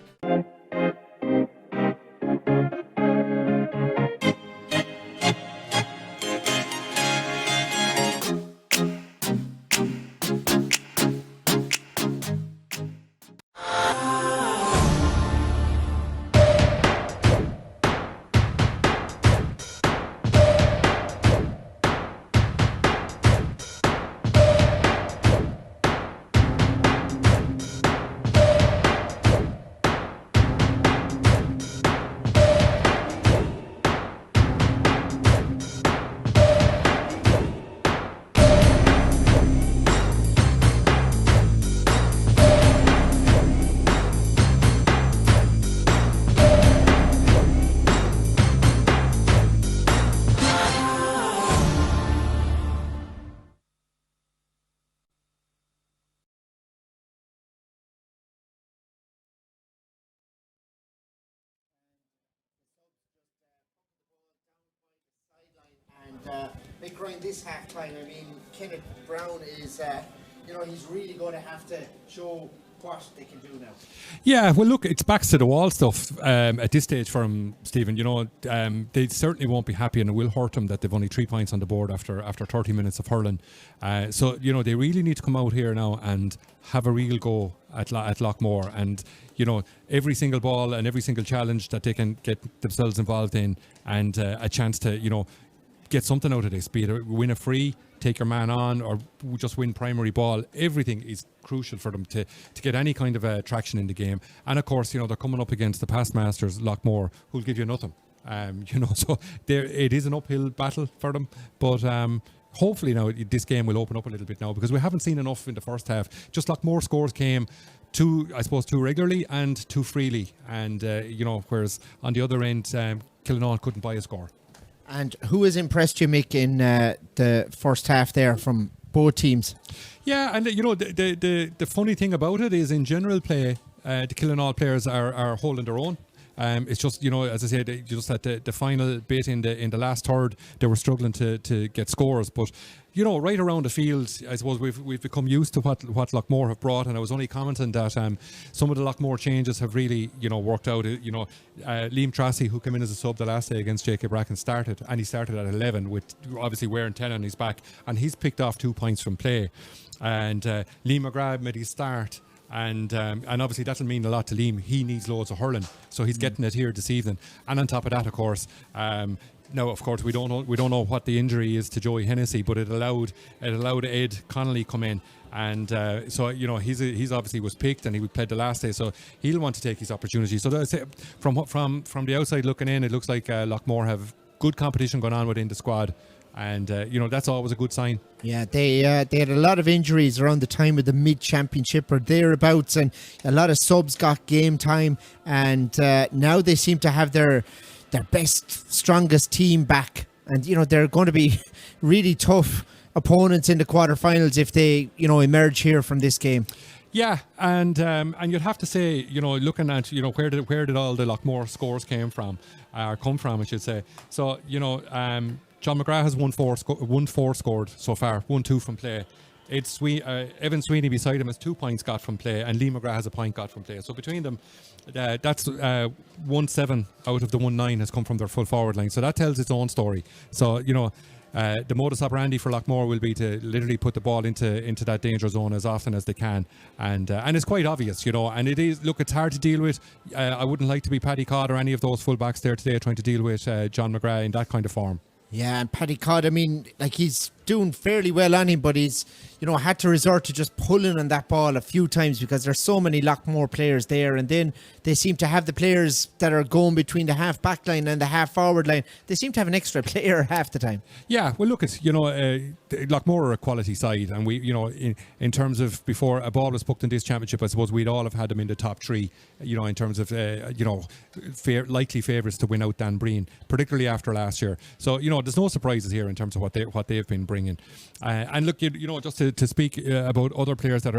Mick Ryan, this half-time, I mean, Kenneth Brown is, he's really going to have to show what they can do now. Yeah, well, look, it's backs to the wall stuff at this stage for him, Stephen. They certainly won't be happy, and it will hurt them that they've only 3 points on the board after 30 minutes of hurling. So they really need to come out here now and have a real go at Loughmore. And, every single ball and every single challenge that they can get themselves involved in, and a chance to, get something out of this, be it win a free, take your man on, or just win primary ball. Everything is crucial for them to get any kind of traction in the game. And of course, they're coming up against the past masters, Loughmore, who'll give you nothing. So it is an uphill battle for them. But hopefully now this game will open up a little bit now, because we haven't seen enough in the first half. Just Loughmore scores came too regularly and too freely. And, whereas on the other end, Killenaule couldn't buy a score. And who has impressed you, Mick, in the first half there from both teams? Yeah, and the funny thing about it is, in general play, the Killenaule players are holding their own. It's just, as I said, just at the final bit in the last third, they were struggling to get scores. But right around the field, I suppose we've become used to what Loughmore have brought, and I was only commenting that some of the Loughmore changes have really worked out. Liam Tracy, who came in as a sub the last day against Jacob Bracken, started at 11 with obviously wearing 10 on his back, and he's picked off 2 points from play. And Liam McGrath made his start. And obviously that'll mean a lot to Liam. He needs loads of hurling, so he's getting it here this evening. And on top of that, of course, now of course we don't know what the injury is to Joey Hennessy, but it allowed Ed Connolly come in, and so he's obviously was picked and he played the last day, so he'll want to take his opportunity. So that's it. From the outside looking in, it looks like Loughmore have good competition going on within the squad. And that's always a good sign. Yeah, they had a lot of injuries around the time of the mid-championship or thereabouts, and a lot of subs got game time, and now they seem to have their best, strongest team back, and they're going to be really tough opponents in the quarterfinals if they emerge here from this game. Yeah, and you'd have to say, looking at where did all the Loughmore scores come from, I should say. So John McGrath has 1-4 scored so far, 1-2 from play. It's Evan Sweeney beside him has 2 points got from play, and Lee McGrath has a point got from play. So between them, that's 1-7 out of the 1-9 has come from their full forward line. So that tells its own story. So the modus operandi for Loughmore will be to literally put the ball into that danger zone as often as they can, and it's quite obvious, and it is. Look, it's hard to deal with. I wouldn't like to be Paddy Codd or any of those fullbacks there today trying to deal with John McGrath in that kind of form. Yeah, and Paddy Codd, he's doing fairly well on him, but he's, had to resort to just pulling on that ball a few times because there's so many Loughmore players there, and then they seem to have the players that are going between the half back line and the half forward line. They seem to have an extra player half the time. Yeah, well, look, it's Loughmore are a quality side, and we, in terms of before a ball was booked in this championship, I suppose we'd all have had them in the top 3, in terms of likely favourites to win out Dan Breen, particularly after last year. So there's no surprises here in terms of what they've been bringing. And look, just to speak about other players that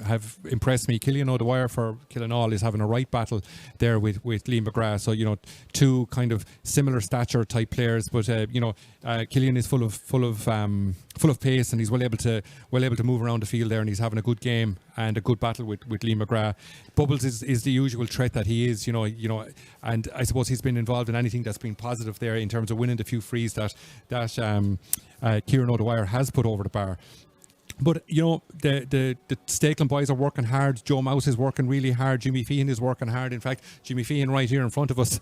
have impressed me, Killenaule for Killenaule is having a right battle there with Liam McGrath. So 2 kind of similar stature type players, but Killian is full of pace, and he's well able to move around the field there, and he's having a good game and a good battle with Liam McGrath. Bubbles is the usual threat that he is, and I suppose he's been involved in anything that's been positive there in terms of winning the few frees that Kieran O'Dwyer has put over the bar. But the Stakelin boys are working hard. Joe Mouse is working really hard. Jimmy Feehan is working hard. In fact, Jimmy Feehan right here in front of us,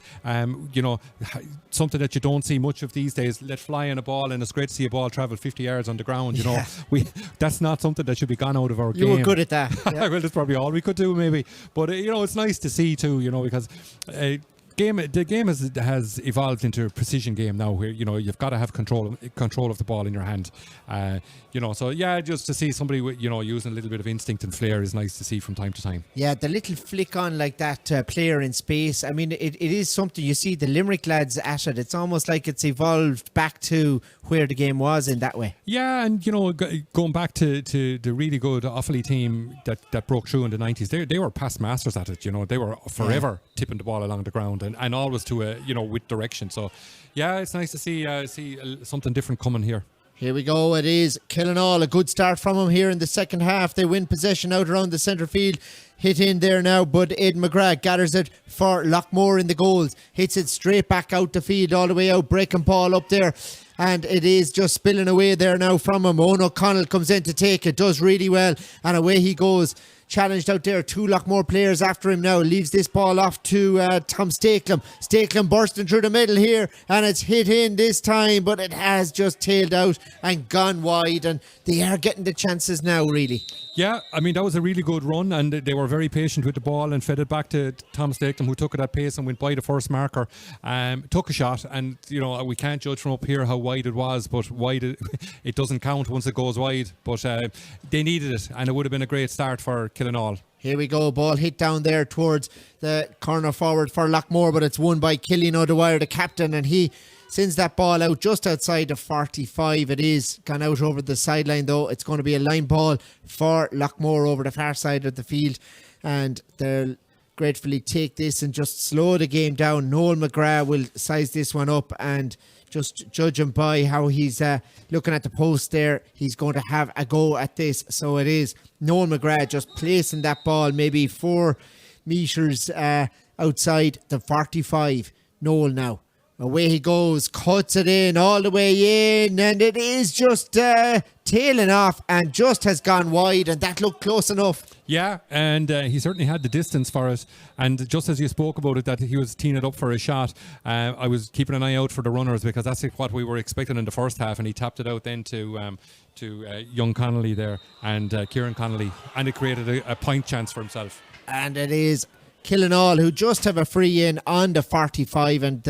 something that you don't see much of these days, let fly in a ball, and it's great to see a ball travel 50 yards on the ground. That's not something that should be gone out of our game. You were good at that. Yeah. Well, that's probably all we could do, maybe. But it's nice to see too, because the game has evolved into a precision game now, where you've got to have control of the ball in your hand. So yeah, just to see somebody using a little bit of instinct and flair is nice to see from time to time. Yeah, the little flick on like that player in space. It is something you see the Limerick lads at it. It's almost like it's evolved back to where the game was in that way. Yeah, and going back to the really good Offaly team that broke through in the 90s, they were past masters at it. They were forever tipping the ball along the ground and always to with direction. So yeah, it's nice to see something different coming here. Here we go. It is Killenaule. A good start from him here in the second half. They win possession out around the centre field. Hit in there now, but Ed McGrath gathers it for Loughmore in the goals. Hits it straight back out the field, all the way out. Breaking ball up there. And it is just spilling away there now from him. Owen O'Connell comes in to take it. Does really well. And away he goes. Challenged out there, 2 Loughmore players after him now. Leaves this ball off to Tom Stakelin. Stakelin bursting through the middle here, and it's hit in this time, but it has just tailed out and gone wide, and they are getting the chances now, really. Yeah, that was a really good run, and they were very patient with the ball and fed it back to Tom Stakelin, who took it at pace and went by the first marker. Took a shot, and we can't judge from up here how wide it was, but wide it doesn't count once it goes wide. But they needed it, and it would have been a great start for Killenaule. Here we go, ball hit down there towards the corner forward for Loughmore, but it's won by Killian O'Dwyer, the captain, and he sends that ball out just outside the 45. It is gone out over the sideline though. It's going to be a line ball for Loughmore over the far side of the field, and they'll gratefully take this and just slow the game down. Noel McGrath will size this one up, and just judge him by how he's looking at the post there. He's going to have a go at this. So it is Noel McGrath just placing that ball maybe 4 metres outside the 45. Noel now. Away he goes, cuts it in all the way in, and it is just tailing off and just has gone wide, and that looked close enough. Yeah, and he certainly had the distance for it. And just as you spoke about it, that he was teeing it up for a shot, I was keeping an eye out for the runners, because that's what we were expecting in the first half, and he tapped it out then to young Connolly there, and Kieran Connolly, and it created a point chance for himself. And it is Killenaule who just have a free in on the 45, and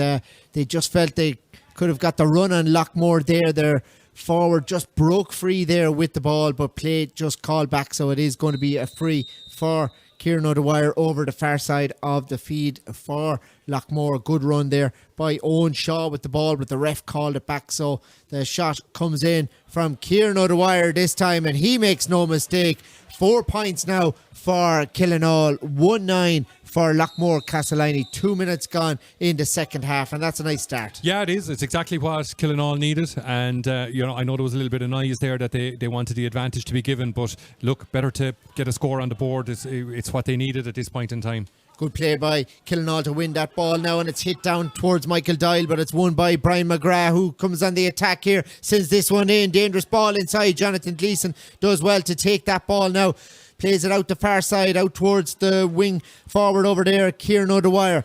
they just felt they could have got the run on Loughmore there. Their forward just broke free there with the ball, but play just called back, so it is going to be a free for Kieran O'Dwyer over the far side of the feed for Loughmore. Good run there by Owen Shaw with the ball, but the ref called it back, so the shot comes in from Kieran O'Dwyer this time, and he makes no mistake. 4 points now for Killenaule, 1-9 for Loughmore Castleiney. 2 minutes gone in the second half, and that's a nice start. Yeah, it is. It's exactly what Killenaule needed, and I know there was a little bit of noise there that they wanted the advantage to be given, but look, better to get a score on the board. It's what they needed at this point in time. Good play by Killenaule to win that ball now, and it's hit down towards Michael Doyle, but it's won by Brian McGrath, who comes on the attack here, sends this one in. Dangerous ball inside. Jonathan Gleeson does well to take that ball now. Plays it out the far side, out towards the wing forward over there, Kieran O'Dwyer.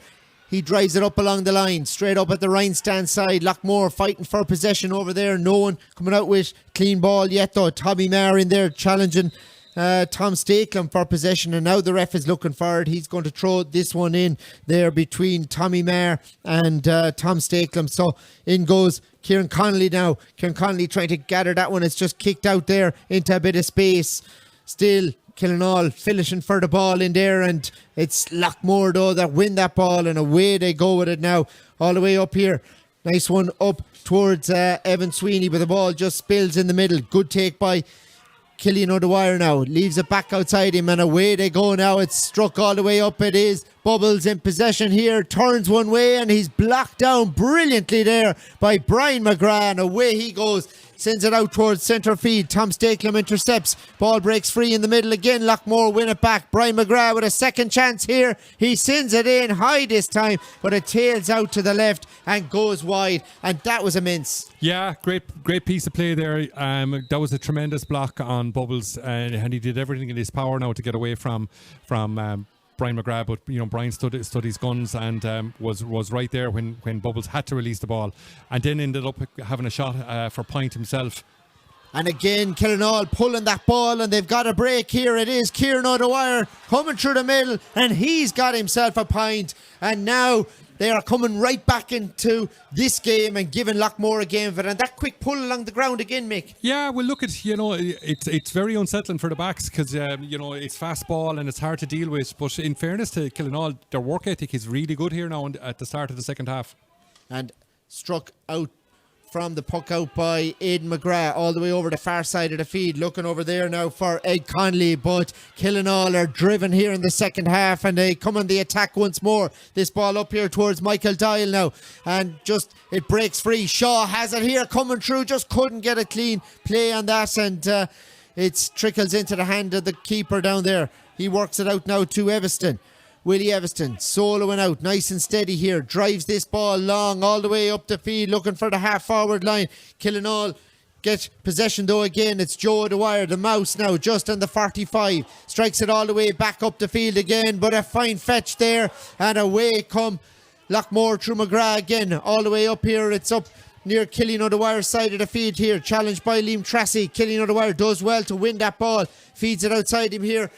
He drives it up along the line, straight up at the Rhinestone side. Loughmore fighting for possession over there. No one coming out with clean ball yet, though. Tommy Maher in there challenging Tom Stakelum for possession, and now the ref is looking for it. He's going to throw this one in there between Tommy Maher and Tom Stakelum. So in goes Kieran Connolly now. Kieran Connolly trying to gather that one. It's just kicked out there into a bit of space. Still Killenaule finishing for the ball in there, and it's Loughmore though that win that ball, and away they go with it now, all the way up here. Nice one up towards Evan Sweeney, but the ball just spills in the middle. Good take by Killian O'Dwyer now, leaves it back outside him, and away they go now. It's struck all the way up. It is Bubbles in possession here, turns one way, and he's blocked down brilliantly there by Brian McGrath, and away he goes. Sends it out towards centre feed. Tom Stakelum intercepts. Ball breaks free in the middle again. Loughmore win it back. Brian McGrath with a second chance here. He sends it in high this time, but it tails out to the left and goes wide. And that was immense. Yeah, great piece of play there. That was a tremendous block on Bubbles, and he did everything in his power now to get away from Brian McGrath, but Brian stood his guns and was right there when Bubbles had to release the ball, and then ended up having a shot for point himself. And again, Killenaule pulling that ball, and they've got a break here. It is Kieran O'Dwyer coming through the middle, and he's got himself a point. And now they are coming right back into this game and giving Loughmore a game of it. And that quick pull along the ground again, Mick. Yeah, well, look at, it's very unsettling for the backs, because, it's fast ball and it's hard to deal with. But in fairness to Killenaule, their work ethic is really good here now at the start of the second half. And struck out from the puck out by Aidan McGrath all the way over the far side of the field, looking over there now for Ed Conley, but Killenaule are driven here in the second half, and they come on the attack once more. This ball up here towards Michael Doyle now, and just it breaks free. Shaw has it here coming through, just couldn't get a clean play on that, and it trickles into the hand of the keeper down there. He works it out now to Everston. Willie Everston soloing out nice and steady here, drives this ball long all the way up the field, looking for the half forward line. Killenaule get possession though again. It's Joe O'Dwyer, the mouse now, just on the 45, strikes it all the way back up the field again, but a fine fetch there, and away come Loughmore through McGrath again, all the way up here. It's up near Killian O'Dwyer's side of the field here, challenged by Liam Tracy. Killian O'Dwyer does well to win that ball, feeds it outside him here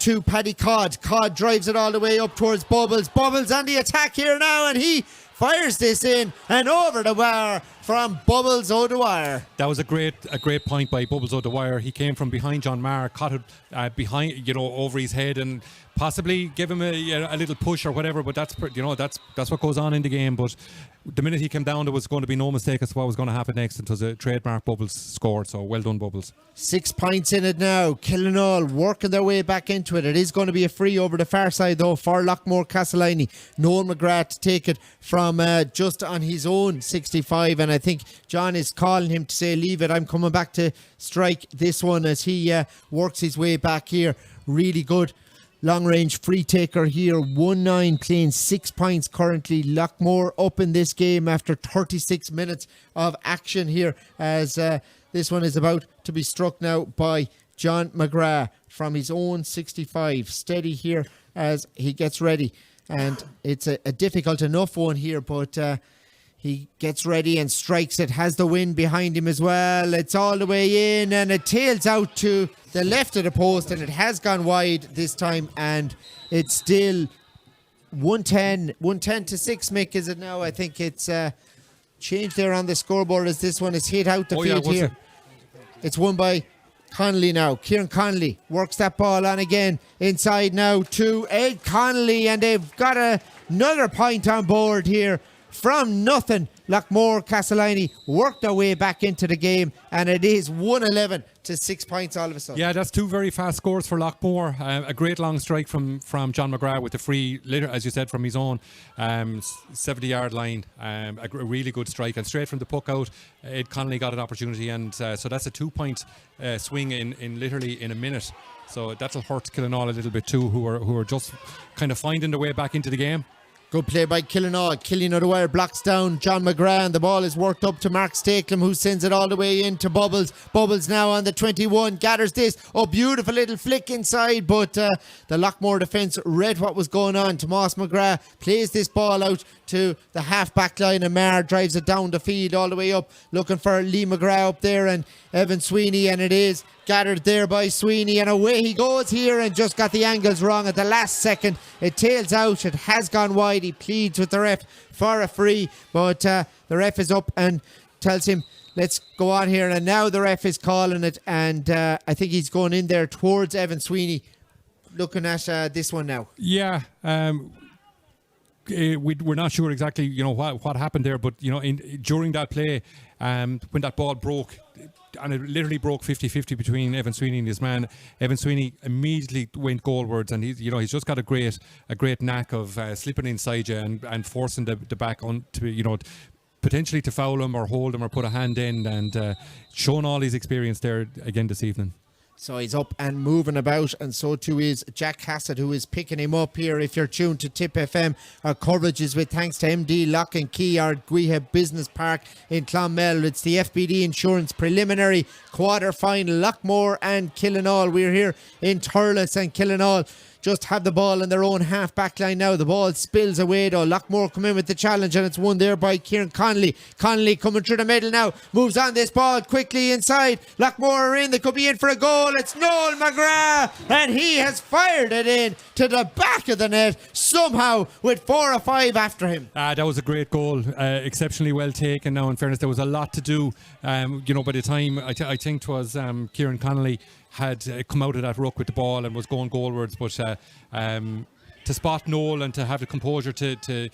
to Paddy Codd. Codd drives it all the way up towards Bubbles. Bubbles on the attack here now, and he fires this in and over the bar from Bubbles O'Dwyer. That was a great point by Bubbles O'Dwyer. He came from behind John Maher, caught it behind, over his head, and possibly give him a little push or whatever, but that's what goes on in the game. But the minute he came down, there was going to be no mistake as to what was going to happen next. It was a trademark Bubbles score, so well done, Bubbles. 6 points in it now. Killenaule working their way back into it. It is going to be a free over the far side though for Loughmore Castleiney. Noel McGrath to take it from just on his own 65, and I think John is calling him to say leave it. I'm coming back to strike this one as he works his way back here. Really good long range free taker here. 1-9 playing 6 points currently. Loughmore up in this game after 36 minutes of action here as this one is about to be struck now by John McGrath from his own 65. Steady here as he gets ready, and it's a difficult enough one here, but he gets ready and strikes it. Has the wind behind him as well. It's all the way in and it tails out to the left of the post, and it has gone wide this time, and it's still 110 to 6, Mick, is it now? I think it's changed there on the scoreboard as this one is hit out the field here. It's won by Connolly now. Kieran Connolly works that ball on again. Inside now to Ed Connolly, and they've got another point on board here. From nothing, Loughmore Castleiney worked their way back into the game, and it is 111 to 6 points all of a sudden. Yeah, that's two very fast scores for Loughmore. A great long strike from John McGrath with the free, as you said, from his own 70-yard line. A really good strike, and straight from the puck out, Ed Connolly got an opportunity, and so that's a 2-point swing in literally in a minute. So that'll hurt Killenaule a little bit too, who are just kind of finding their way back into the game. Good play by Killenaule. Killing of the wire blocks down John McGrath, and the ball is worked up to Mark Stakelum, who sends it all the way into Bubbles. Bubbles now on the 21, gathers this. Oh, beautiful little flick inside, but the Loughmore defence read what was going on. Tomas McGrath plays this ball out to the half-back line, and Marr drives it down the field all the way up, looking for Lee McGrath up there and Evan Sweeney, and it is gathered there by Sweeney, and away he goes here, and just got the angles wrong at the last second. It tails out. It has gone wide. He pleads with the ref for a free, but the ref is up and tells him let's go on here, and now the ref is calling it, and I think he's going in there towards Evan Sweeney, looking at this one now. Yeah, we're not sure exactly what happened there, but during that play, when that ball broke, and it literally broke 50-50 between Evan Sweeney and his man. Evan Sweeney immediately went goalwards, and he's just got a great knack of slipping inside you and forcing the back on to potentially to foul him or hold him or put a hand in, and showing all his experience there again this evening. So he's up and moving about, and so too is Jack Hassett, who is picking him up here. If you're tuned to Tipp FM, our coverage is with thanks to MD Lock and Key, our Guiha Business Park in Clonmel. It's the FBD Insurance Preliminary quarter-final, Loughmore and Killenaule. We're here in Thurles, and Killenaule just have the ball in their own half-back line now. The ball spills away though. Loughmore come in with the challenge, and it's won there by Kieran Connolly. Connolly coming through the middle now. Moves on this ball quickly inside. Loughmore are in. They could be in for a goal. It's Noel McGrath, and he has fired it in to the back of the net somehow with 4 or 5 after him. That was a great goal. Exceptionally well taken now. In fairness, there was a lot to do. By the time, I think it was Kieran Connolly had come out of that ruck with the ball and was going goalwards, but to spot Noel and to have the composure to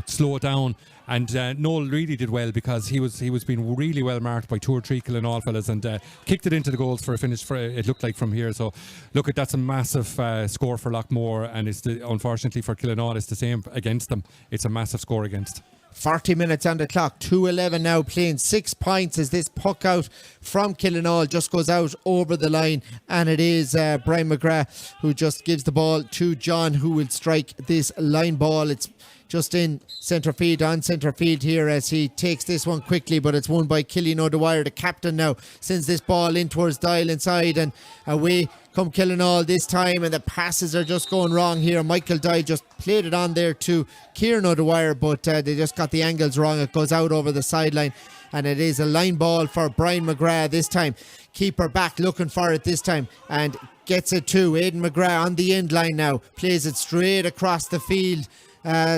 slow it down, and Noel really did well, because he was being really well marked by 2 or 3 Killenaule fellas, and kicked it into the goals for a finish. It looked like from here. So look, that's a massive score for Loughmore, and unfortunately for Killenaule, it's the same against them. It's a massive score against. 40 minutes on the clock, 2:11 now, playing 6 points as this puck out from Killenaule just goes out over the line, and it is Brian McGrath who just gives the ball to John, who will strike this line ball. It's just in centre field here as he takes this one quickly, but it's won by Killian O'Dwyer. The captain now sends this ball in towards Dial inside, and away come Killenaule this time, and the passes are just going wrong here. Michael Dye just played it on there to Kieran O'Dwyer, but they just got the angles wrong. It goes out over the sideline, and it is a line ball for Brian McGrath this time. Keeper back looking for it this time, and gets it to Aidan McGrath on the end line now. Plays it straight across the field,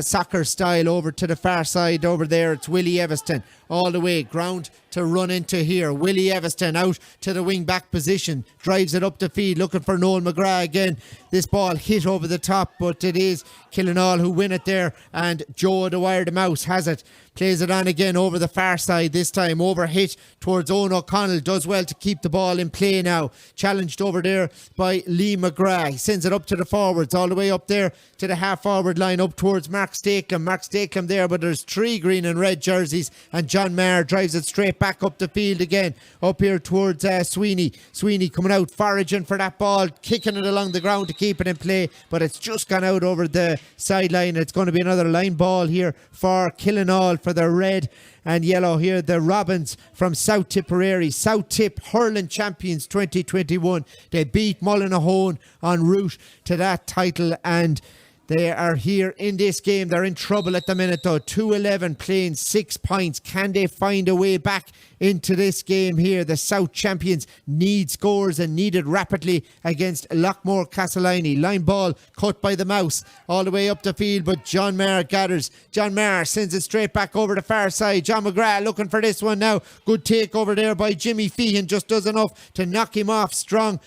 soccer style, over to the far side over there. It's Willie Everston all the way, ground to run into here. Willie Everston out to the wing back position, drives it up the field, looking for Noel McGrath again. This ball hit over the top, but it is Killenaule who win it there, and Joe Dwyer the Mouse has it. Plays it on again over the far side, this time over hit towards Owen O'Connell. Does well to keep the ball in play now. Challenged over there by Lee McGrath. He sends it up to the forwards, all the way up there to the half forward line, up towards Mark Stakelum. Mark Stakelum there, but there's 3 green and red jerseys, and John Maher drives it straight back up the field again, up here towards Sweeney. Sweeney coming out, foraging for that ball, kicking it along the ground to keep it in play, but it's just gone out over the sideline. It's going to be another line ball here for Killenaule, for the red and yellow here. The Robins from South Tipperary, South Tip hurling champions 2021. They beat Mullinahone en route to that title, and they are here in this game. They're in trouble at the minute though. 2-11 playing 6 points. Can they find a way back into this game here? The South champions need scores and need it rapidly against Loughmore Castleiney. Line ball cut by the Mouse all the way up the field, but John Maher gathers. John Maher sends it straight back over the far side. John McGrath looking for this one now. Good take over there by Jimmy Feehan. Just does enough to knock him off strong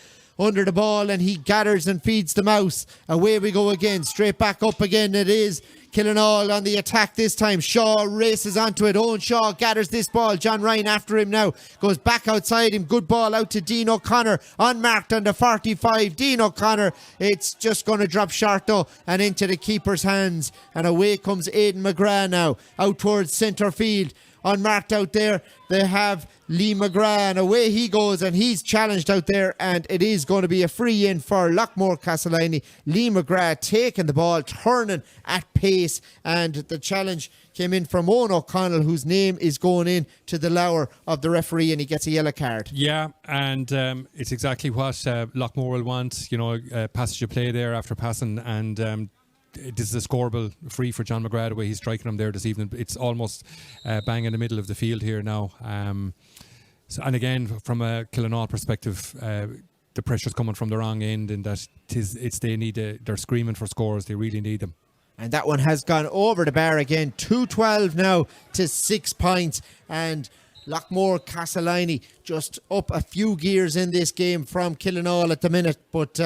under the ball, and he gathers and feeds the Mouse. Away we go again, straight back up again. It is Killenaule on the attack this time. Shaw races onto it. Owen Shaw gathers this ball. John Ryan after him now. Goes back outside him. Good ball out to Dean O'Connor. Unmarked on the 45. Dean O'Connor. It's just going to drop short though, and into the keeper's hands. And away comes Aidan McGrath now. Out towards centre field. Unmarked out there. They have Lee McGrath, and away he goes, and he's challenged out there, and it is going to be a free in for Loughmore Castleiney. Lee McGrath taking the ball, turning at pace, and the challenge came in from Owen O'Connell, whose name is going in to the lower of the referee, and he gets a yellow card. Yeah, and it's exactly what Loughmore will want. Passage of play there after passing, and this is a scoreable free for John McGrath, the way he's striking him there this evening. It's almost bang in the middle of the field here now. And again, from a Killenaule perspective, the pressure's coming from the wrong end, and that they're screaming for scores. They really need them. And that one has gone over the bar again. 2-12 now to 6 points, and Loughmore Castleiney just up a few gears in this game from Killenaule at the minute, but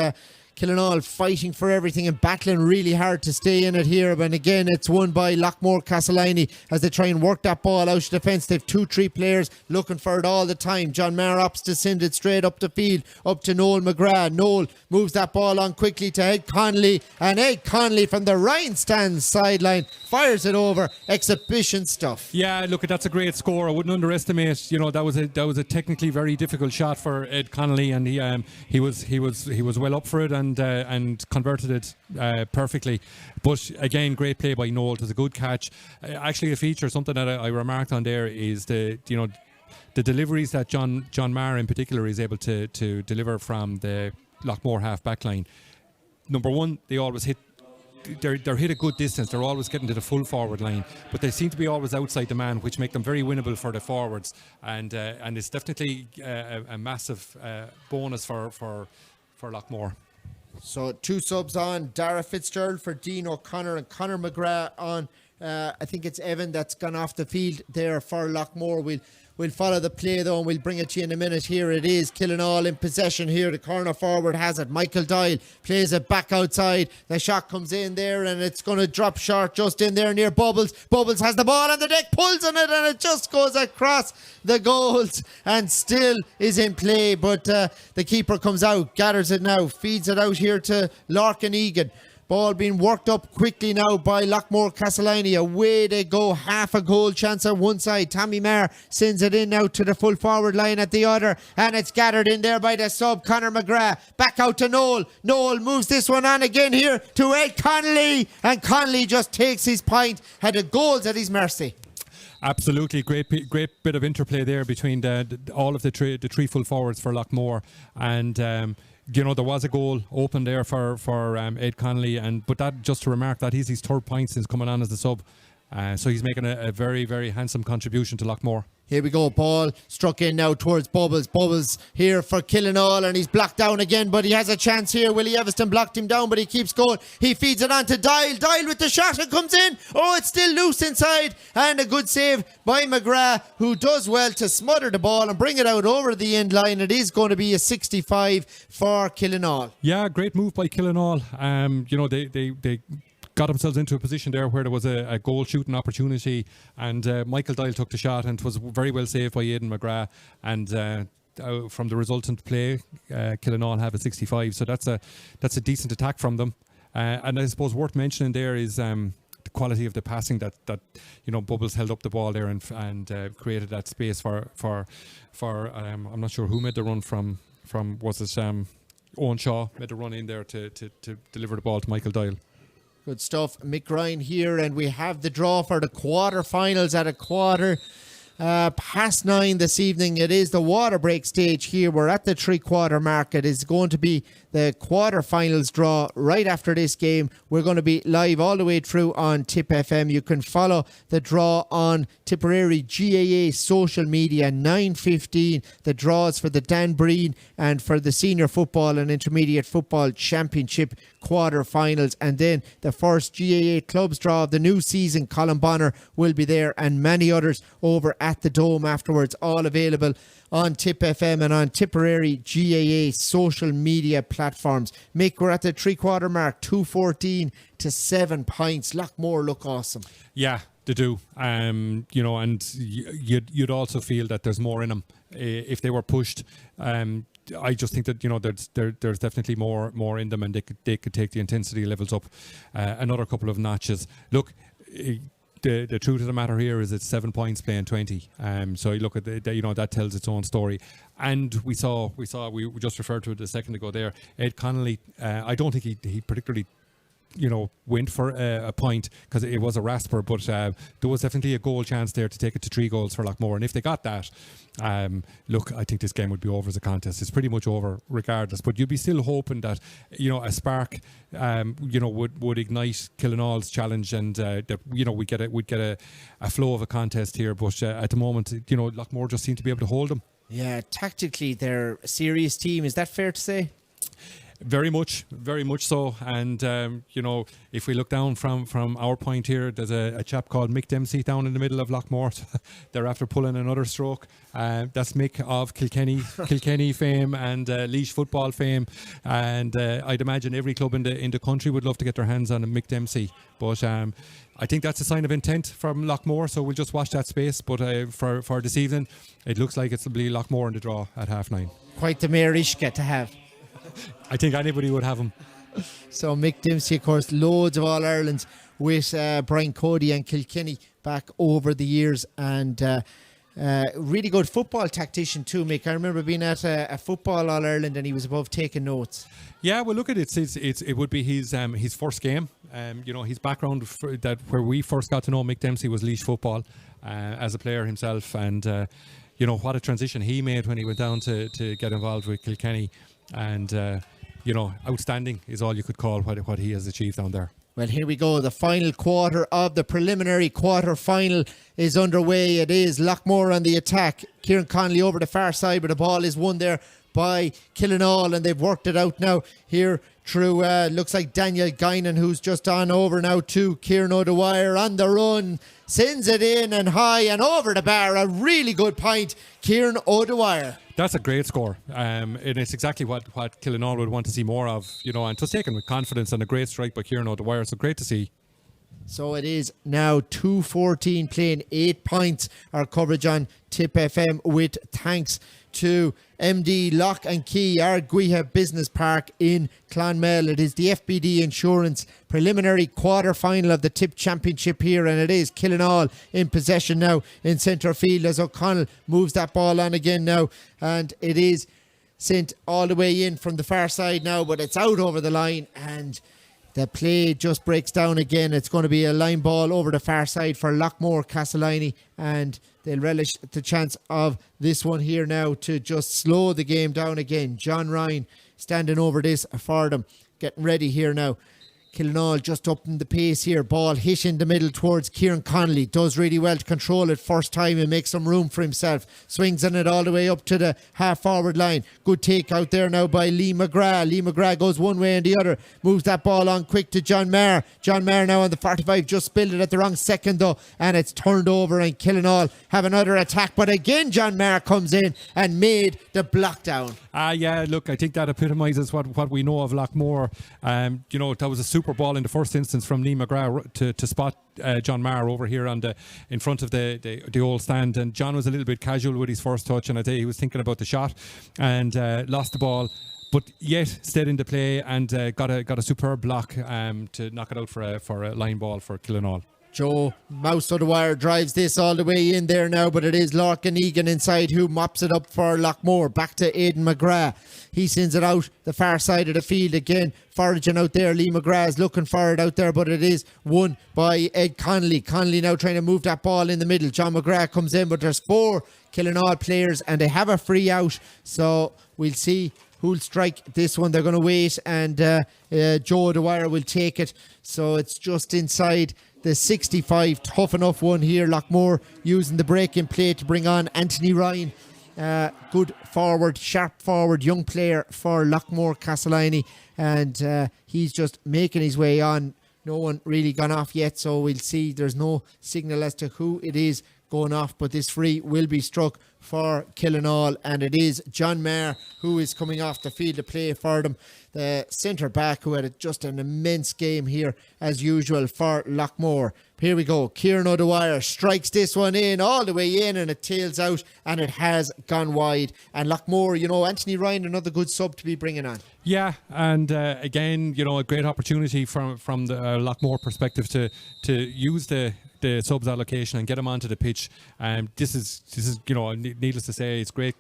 Killenaule fighting for everything and battling really hard to stay in it here. But again, it's won by Loughmore Castleiney as they try and work that ball out of defence. They've 2-3 players looking for it all the time. John Maher opts to send it straight up the field, up to Noel McGrath. Noel moves that ball on quickly to Ed Connolly, and Ed Connolly from the Ryan Stands sideline fires it over. Exhibition stuff. Yeah, look, that's a great score. I wouldn't underestimate. That was a technically very difficult shot for Ed Connolly, and he was well up for it and converted it perfectly. But again, great play by Noel. It was a good catch. Actually, a feature, something that I remarked on there is the deliveries that John Maher in particular is able to deliver from the Loughmore half back line. Number one, they always hit. They're hit a good distance. They're always getting to the full forward line, but they seem to be always outside the man, which make them very winnable for the forwards. And it's definitely a massive bonus for Loughmore. So 2 subs on. Dara Fitzgerald for Dean O'Connor, and Conor McGrath on. I think it's Evan that's gone off the field there for Loughmore. We'll follow the play though, and we'll bring it to you in a minute. Here it is, Killenaule in possession here. The corner forward has it. Michael Doyle plays it back outside. The shot comes in there, and it's going to drop short just in there near Bubbles. Bubbles has the ball on the deck, pulls on it, and it just goes across the goals and still is in play. But the keeper comes out, gathers it now, feeds it out here to Larkin Egan. Ball being worked up quickly now by Loughmore Castleiney. Away they go. Half a goal chance on one side. Tommy Maher sends it in now to the full forward line at the other, and it's gathered in there by the sub Conor McGrath. Back out to Noel. Noel moves this one on again here to Ed Connolly, and Connolly just takes his point. Had the goals at his mercy. Absolutely, great bit of interplay there between all of the three full forwards for Loughmore, and there was a goal open there for Ed Connolly, but that, just to remark, that is his third point since coming on as the sub. So he's making a very, very handsome contribution to Loughmore. Here we go, ball struck in now towards Bubbles. Bubbles here for Killenaule, and he's blocked down again, but he has a chance here. Willie Everston blocked him down, but he keeps going. He feeds it on to Dial. Dial with the shot and comes in. Oh, it's still loose inside, and a good save by McGrath, who does well to smother the ball and bring it out over the end line. It is going to be a 65 for Killenaule. Yeah, great move by Killenaule. They got themselves into a position there where there was a goal shooting opportunity, and Michael Dial took the shot, and it was very well saved by Aidan McGrath, and from the resultant play, Killenaule have a 65, so that's a decent attack from them. And I suppose worth mentioning there is the quality of the passing that Bubbles held up the ball there and created that space for I'm not sure who made the run from was it Owen Shaw made the run in there to deliver the ball to Michael Dial. Good stuff. Mick Ryan here, and we have the draw for the quarterfinals at 9:15 this evening. It is the water break stage here. We're at the 3/4 mark. It is going to be the quarterfinals draw right after this game. We're going to be live all the way through on Tipp FM. You can follow the draw on Tipperary GAA social media. 9:15. The draws for the Dan Breen and for the Senior Football and Intermediate Football Championship quarterfinals, and then the first GAA clubs draw of the new season. Colin Bonner will be there, and many others over at the Dome afterwards, all available on Tipp FM and on Tipperary GAA social media platforms. Mick, we're at the 3/4 mark, 2:14 to 7 points. Loughmore look awesome. Yeah, they do. And you'd also feel that there's more in them if they were pushed. I just think that there's definitely more in them, and they could take the intensity levels up another couple of notches. Look, the truth of the matter here is it's 7 points playing 20. So you look at that tells its own story. And we just referred to it a second ago there. Ed Connolly, I don't think he particularly went for a point because it was a rasper, but there was definitely a goal chance there to take it to 3 goals for Loughmore, and if they got that, look, I think this game would be over as a contest. It's pretty much over regardless, but you'd be still hoping that a spark would ignite Killenaule's challenge, and that we'd get a flow of a contest here, but at the moment Loughmore just seem to be able to hold them. Yeah, tactically they're a serious team. Is that fair to say? Very much so. And if we look down from our point here, there's a chap called Mick Dempsey down in the middle of Loughmore. They're after pulling another stroke. That's Mick of Kilkenny fame and Laois football fame, and I'd imagine every club in the country would love to get their hands on a Mick Dempsey, but I think that's a sign of intent from Loughmore, so we'll just watch that space. But for this evening, it looks like it's be Loughmore in the draw at 9:30. Quite the Mayorishka to have. I think anybody would have him. So Mick Dempsey, of course, loads of All-Irelands with Brian Cody and Kilkenny back over the years, and really good football tactician too, Mick. I remember being at a football All-Ireland, and he was above taking notes. Yeah, well, look at it. It would be his first game. His background where we first got to know Mick Dempsey was Laois football as a player himself, and what a transition he made when he went down to get involved with Kilkenny. And outstanding is all you could call what he has achieved down there. Well, here we go. The final quarter of the preliminary quarter final is underway. It is Loughmore on the attack. Kieran Connolly over the far side, but the ball is won there by Killenaule, and they've worked it out now here through looks like Daniel Guinan, who's just on over now to Kieran O'Dwyer on the run, sends it in and high and over the bar. A really good point, Kieran O'Dwyer. That's a great score, and it's exactly what Killenaule would want to see more of, and it was taken with confidence, and a great strike by Kieran O'Dwyer, so great to see. So it is now 2:14 playing 8 points. Our coverage on Tipp FM with thanks to MD Lock and Key, our Guiha Business Park in Clonmel. It is the FBD Insurance preliminary quarter-final of the Tipp Championship here, and it is Killenaule in possession now in centre field as O'Connell moves that ball on again now, and it is sent all the way in from the far side now, but it's out over the line, and the play just breaks down again. It's going to be a line ball over the far side for Loughmore Castleiney, and they'll relish the chance of this one here now to just slow the game down again. John Ryan standing over this for them, getting ready here now. Killenaule just upping the pace here. Ball hit in the middle towards Kieran Connolly. Does really well to control it first time and make some room for himself. Swings on it all the way up to the half-forward line. Good take out there now by Lee McGrath. Lee McGrath goes one way and the other. Moves that ball on quick to John Maher. John Maher now on the 45. Just spilled it at the wrong second though. And it's turned over and Killenaule have another attack. But again, John Maher comes in and made the block down. Yeah, look, I think that epitomises what we know of Loughmore. That was a super ball in the first instance from Lee McGrath to spot John Maher over here in front of the old stand, and John was a little bit casual with his first touch, and I tell you, he was thinking about the shot and lost the ball, but yet stayed into play and got a superb block to knock it out for a line ball for Killenaule. Joe Mouse of the Wire drives this all the way in there now, but it is Larkin Egan inside who mops it up for Loughmore. Back to Aidan McGrath. He sends it out the far side of the field again. Foraging out there. Lee McGrath is looking for it out there, but it is won by Ed Connolly. Connolly now trying to move that ball in the middle. John McGrath comes in, but there's 4 Killenaule players and they have a free out. So we'll see who'll strike this one. They're going to wait, and Joe Dwyer will take it. So it's just inside the 65. Tough enough one here. Loughmore using the break in play to bring on Anthony Ryan. Good forward, sharp forward, young player for Loughmore Castleiney, and he's just making his way on. No one really gone off yet, so we'll see. There's no signal as to who it is going off, but this free will be struck for Killenaule, and it is John Maher who is coming off the field to play for them. The centre back who had just an immense game here as usual for Loughmore. Here we go. Kieran O'Dwyer strikes this one in all the way in, and it tails out, and it has gone wide. And Loughmore, Anthony Ryan, another good sub to be bringing on. Yeah, and again, a great opportunity from the Loughmore perspective to use the subs allocation and get them onto the pitch. This is needless to say, it's great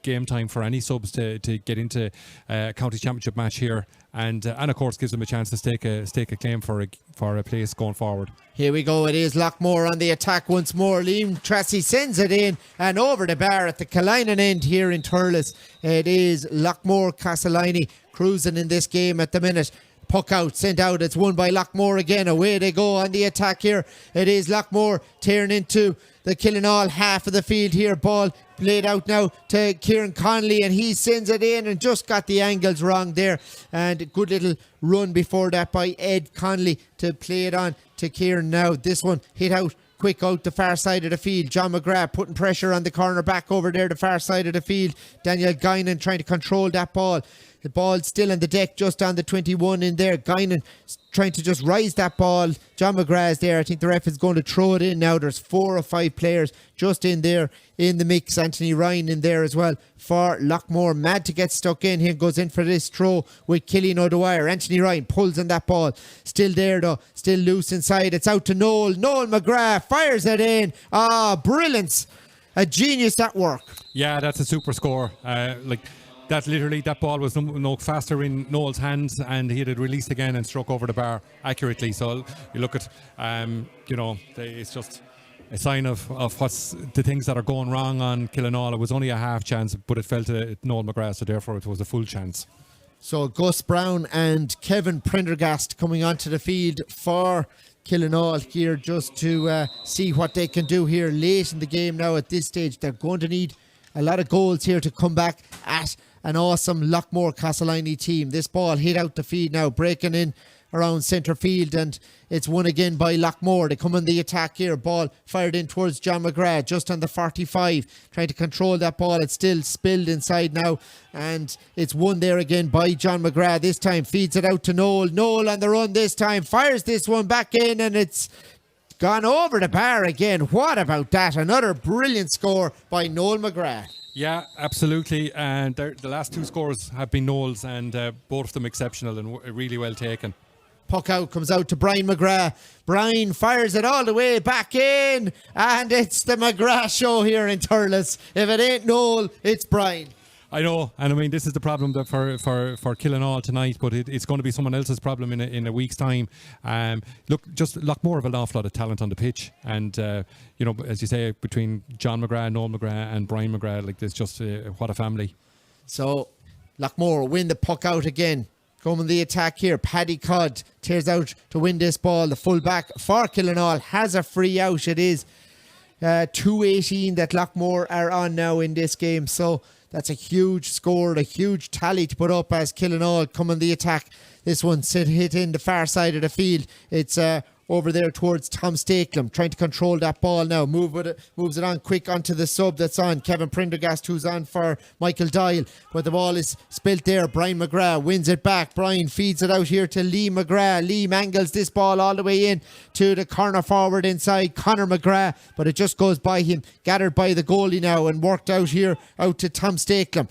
game time for any subs to get into a county championship match here, and of course gives them a chance to stake a claim for a place going forward. Here we go. It is Loughmore on the attack once more. Liam Tracy sends it in and over the bar at the Killenaule end here in Thurles. It is Loughmore Castleiney cruising in this game at the minute. Puck out, sent out. It's won by Loughmore again. Away they go on the attack here. It is Loughmore tearing into the Killenaule half of the field here. Ball played out now to Kieran Connolly, and he sends it in and just got the angles wrong there. And a good little run before that by Ed Connolly to play it on to Kieran now. This one hit out quick out the far side of the field. John McGrath putting pressure on the corner back over there, the far side of the field. Daniel Guinan trying to control that ball. The ball still on the deck, just on the 21 in there. Guinan trying to just rise that ball. John McGrath is there. I think the ref is going to throw it in now. There's 4 or 5 players just in there in the mix. Anthony Ryan in there as well for Loughmore. Mad to get stuck in here. Goes in for this throw with Killian O'Dwyer. Anthony Ryan pulls on that ball. Still there though. Still loose inside. It's out to Noel. Noel McGrath fires it in. Brilliance. A genius at work. Yeah, that's a super score. That ball was no faster in Noel's hands, and he had it released again and struck over the bar accurately. So you look at, it's just a sign of what's the things that are going wrong on Killenaule. It was only a half chance, but it fell to Noel McGrath, so therefore it was a full chance. So Gus Brown and Kevin Prendergast coming onto the field for Killenaule here just to see what they can do here late in the game now. At this stage, they're going to need a lot of goals here to come back at an awesome Loughmore Castleiney team. This ball hit out the field now, breaking in around centre field, and it's won again by Loughmore. They come on the attack here. Ball fired in towards John McGrath, just on the 45, trying to control that ball. It's still spilled inside now, and it's won there again by John McGrath. This time feeds it out to Noel. Noel on the run this time, fires this one back in, and it's gone over the bar again. What about that? Another brilliant score by Noel McGrath. Yeah, absolutely. And the last 2 scores have been Noel's, and both of them exceptional and really well taken. Puck out, comes out to Brian McGrath. Brian fires it all the way back in, and it's the McGrath show here in Thurles. If it ain't Noel, it's Brian. I know, and I mean, this is the problem that for Killenaule tonight, but it's going to be someone else's problem in a week's time. Just Loughmore have an awful lot of talent on the pitch, and as you say, between John McGrath, Noel McGrath, and Brian McGrath, there's just what a family. So Loughmore win the puck out again. Going the attack here. Paddy Codd tears out to win this ball. The full-back for Killenaule has a free out. It is 2:18 that Loughmore are on now in this game. So that's a huge score, a huge tally to put up as Killenaule come on the attack. This one hit in the far side of the field. It's over there towards Tom Stakelum, trying to control that ball now. Moves it on quick onto the sub that's on Kevin Prendergast, who's on for Michael Doyle. But the ball is spilt there. Brian McGrath wins it back. Brian feeds it out here to Lee McGrath. Lee mangles this ball all the way in to the corner forward inside Conor McGrath, but it just goes by him. Gathered by the goalie now and worked out here out to Tom Stakelum.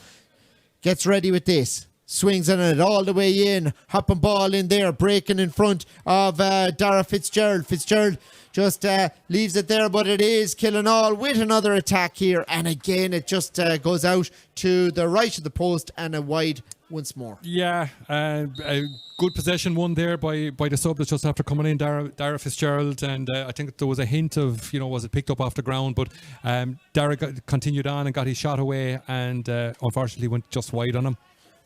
Gets ready with this. Swings on it all the way in. Hopping ball in there. Breaking in front of Dara Fitzgerald. Fitzgerald just leaves it there, but it is Killenaule with another attack here. And again, it just goes out to the right of the post and a wide once more. Yeah, a good possession won there by the sub that's just after coming in, Dara Fitzgerald. And I think there was a hint of, was it picked up off the ground? But Dara continued on and got his shot away and unfortunately went just wide on him.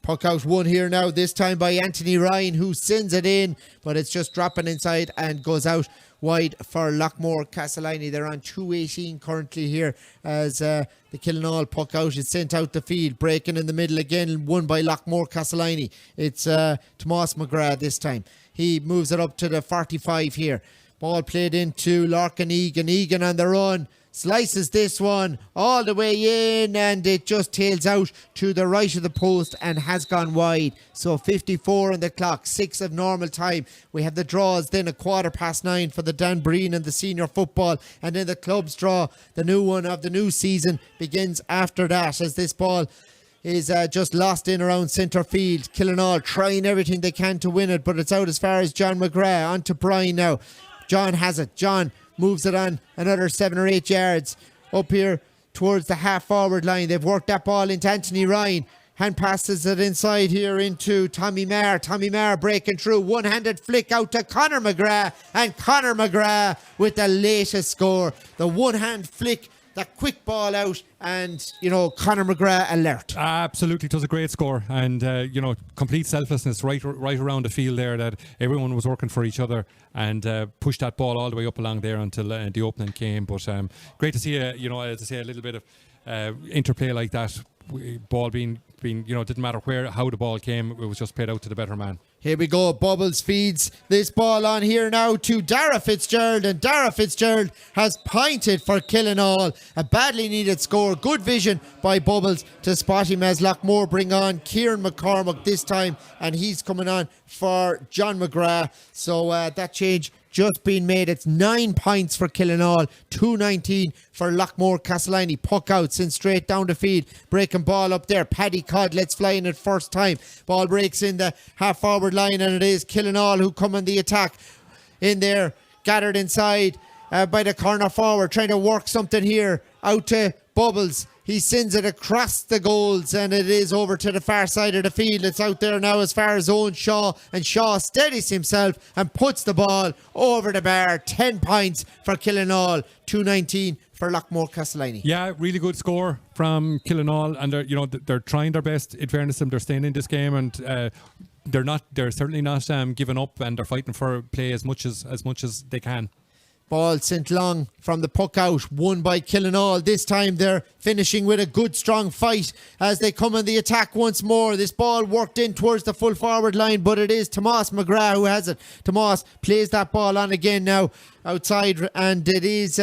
Puck out one here now, this time by Anthony Ryan, who sends it in, but it's just dropping inside and goes out wide for Loughmore Castleiney. They're on 2:18 currently here as the Killenaule puck out is sent out the field, breaking in the middle again, won by Loughmore Castleiney. It's Tomas McGrath this time. He moves it up to the 45 here. Ball played into Larkin Egan. Egan on the run. Slices this one all the way in and it just tails out to the right of the post and has gone wide. So 54 on the clock, 6 of normal time. We have the draws then 9:15 for the Dan Breen and the senior football, and then the club's draw, the new one of the new season, begins after that as this ball is just lost in around centre field. Killenaule trying everything they can to win it, but it's out as far as John McGrath. On to Brian now. John has it. John moves it on another 7 or 8 yards up here towards the half-forward line. They've worked that ball into Anthony Ryan. Hand passes it inside here into Tommy Maher. Tommy Maher breaking through. One-handed flick out to Conor McGrath. And Conor McGrath with the latest score. The one-hand flick, that quick ball out, and, Conor McGrath alert. Absolutely, it was a great score. And, complete selflessness right around the field there, that everyone was working for each other and pushed that ball all the way up along there until the opening came. But great to see, as I say, a little bit of interplay like that. Ball being, didn't matter how the ball came, it was just played out to the better man. Here we go. Bubbles feeds this ball on here now to Dara Fitzgerald, and Dara Fitzgerald has pointed for Killenaule. A badly needed score. Good vision by Bubbles to spot him as Loughmore bring on Kieran McCormack this time, and he's coming on for John McGrath. So that change just been made. It's 9 points for Killenaule, 2:19 for Loughmore Castleiney. Puck out, sent straight down the field. Breaking ball up there. Paddy Codd lets fly in it first time. Ball breaks in the half-forward line, and it is Killenaule who come on the attack. In there, gathered inside by the corner forward, trying to work something here. Out to Bubbles. He sends it across the goals, and it is over to the far side of the field. It's out there now as far as Owen Shaw, and Shaw steadies himself and puts the ball over the bar. 10 points for Killenaule, 2:19 for Loughmore Castleiney. Yeah, really good score from Killenaule, and they're trying their best. In fairness to them, they're staying in this game, and they're certainly not giving up, and they're fighting for play as much as they can. Ball sent long from the puck out, won by Killenaule. This time they're finishing with a good strong fight as they come on the attack once more. This ball worked in towards the full forward line, but it is Tomas McGrath who has it. Tomas plays that ball on again now outside, and it is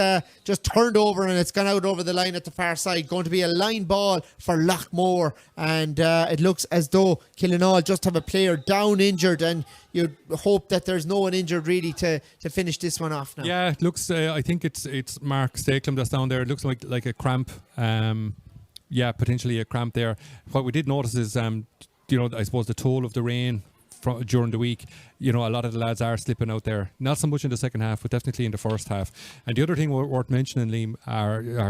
just turned over, and it's gone out over the line at the far side. Going to be a line ball for Loughmore, and it looks as though Killenaule just have a player down injured, and you hope that there's no one injured really to finish this one off now. Yeah, it looks, I think it's Mark Stakelum that's down there. It looks like a cramp. Potentially a cramp there. What we did notice is, I suppose the toll of the rain during the week, a lot of the lads are slipping out there. Not so much in the second half, but definitely in the first half. And the other thing worth mentioning,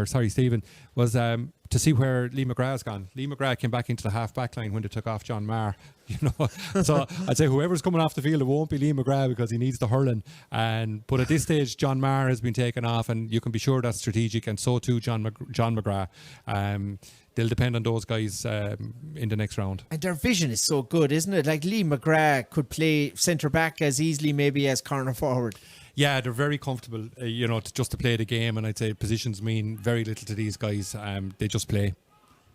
Stephen, was to see where Lee McGrath's gone. Lee McGrath came back into the half-back line when they took off John Maher. you know. So I'd say whoever's coming off the field, it won't be Liam McGrath because he needs the hurling. But at this stage, John Maher has been taken off, and you can be sure that's strategic, and so too John McGrath. They'll depend on those guys in the next round. And their vision is so good, isn't it? Like Liam McGrath could play centre back as easily maybe as corner forward. Yeah, they're very comfortable, just to play the game, and I'd say positions mean very little to these guys. They just play.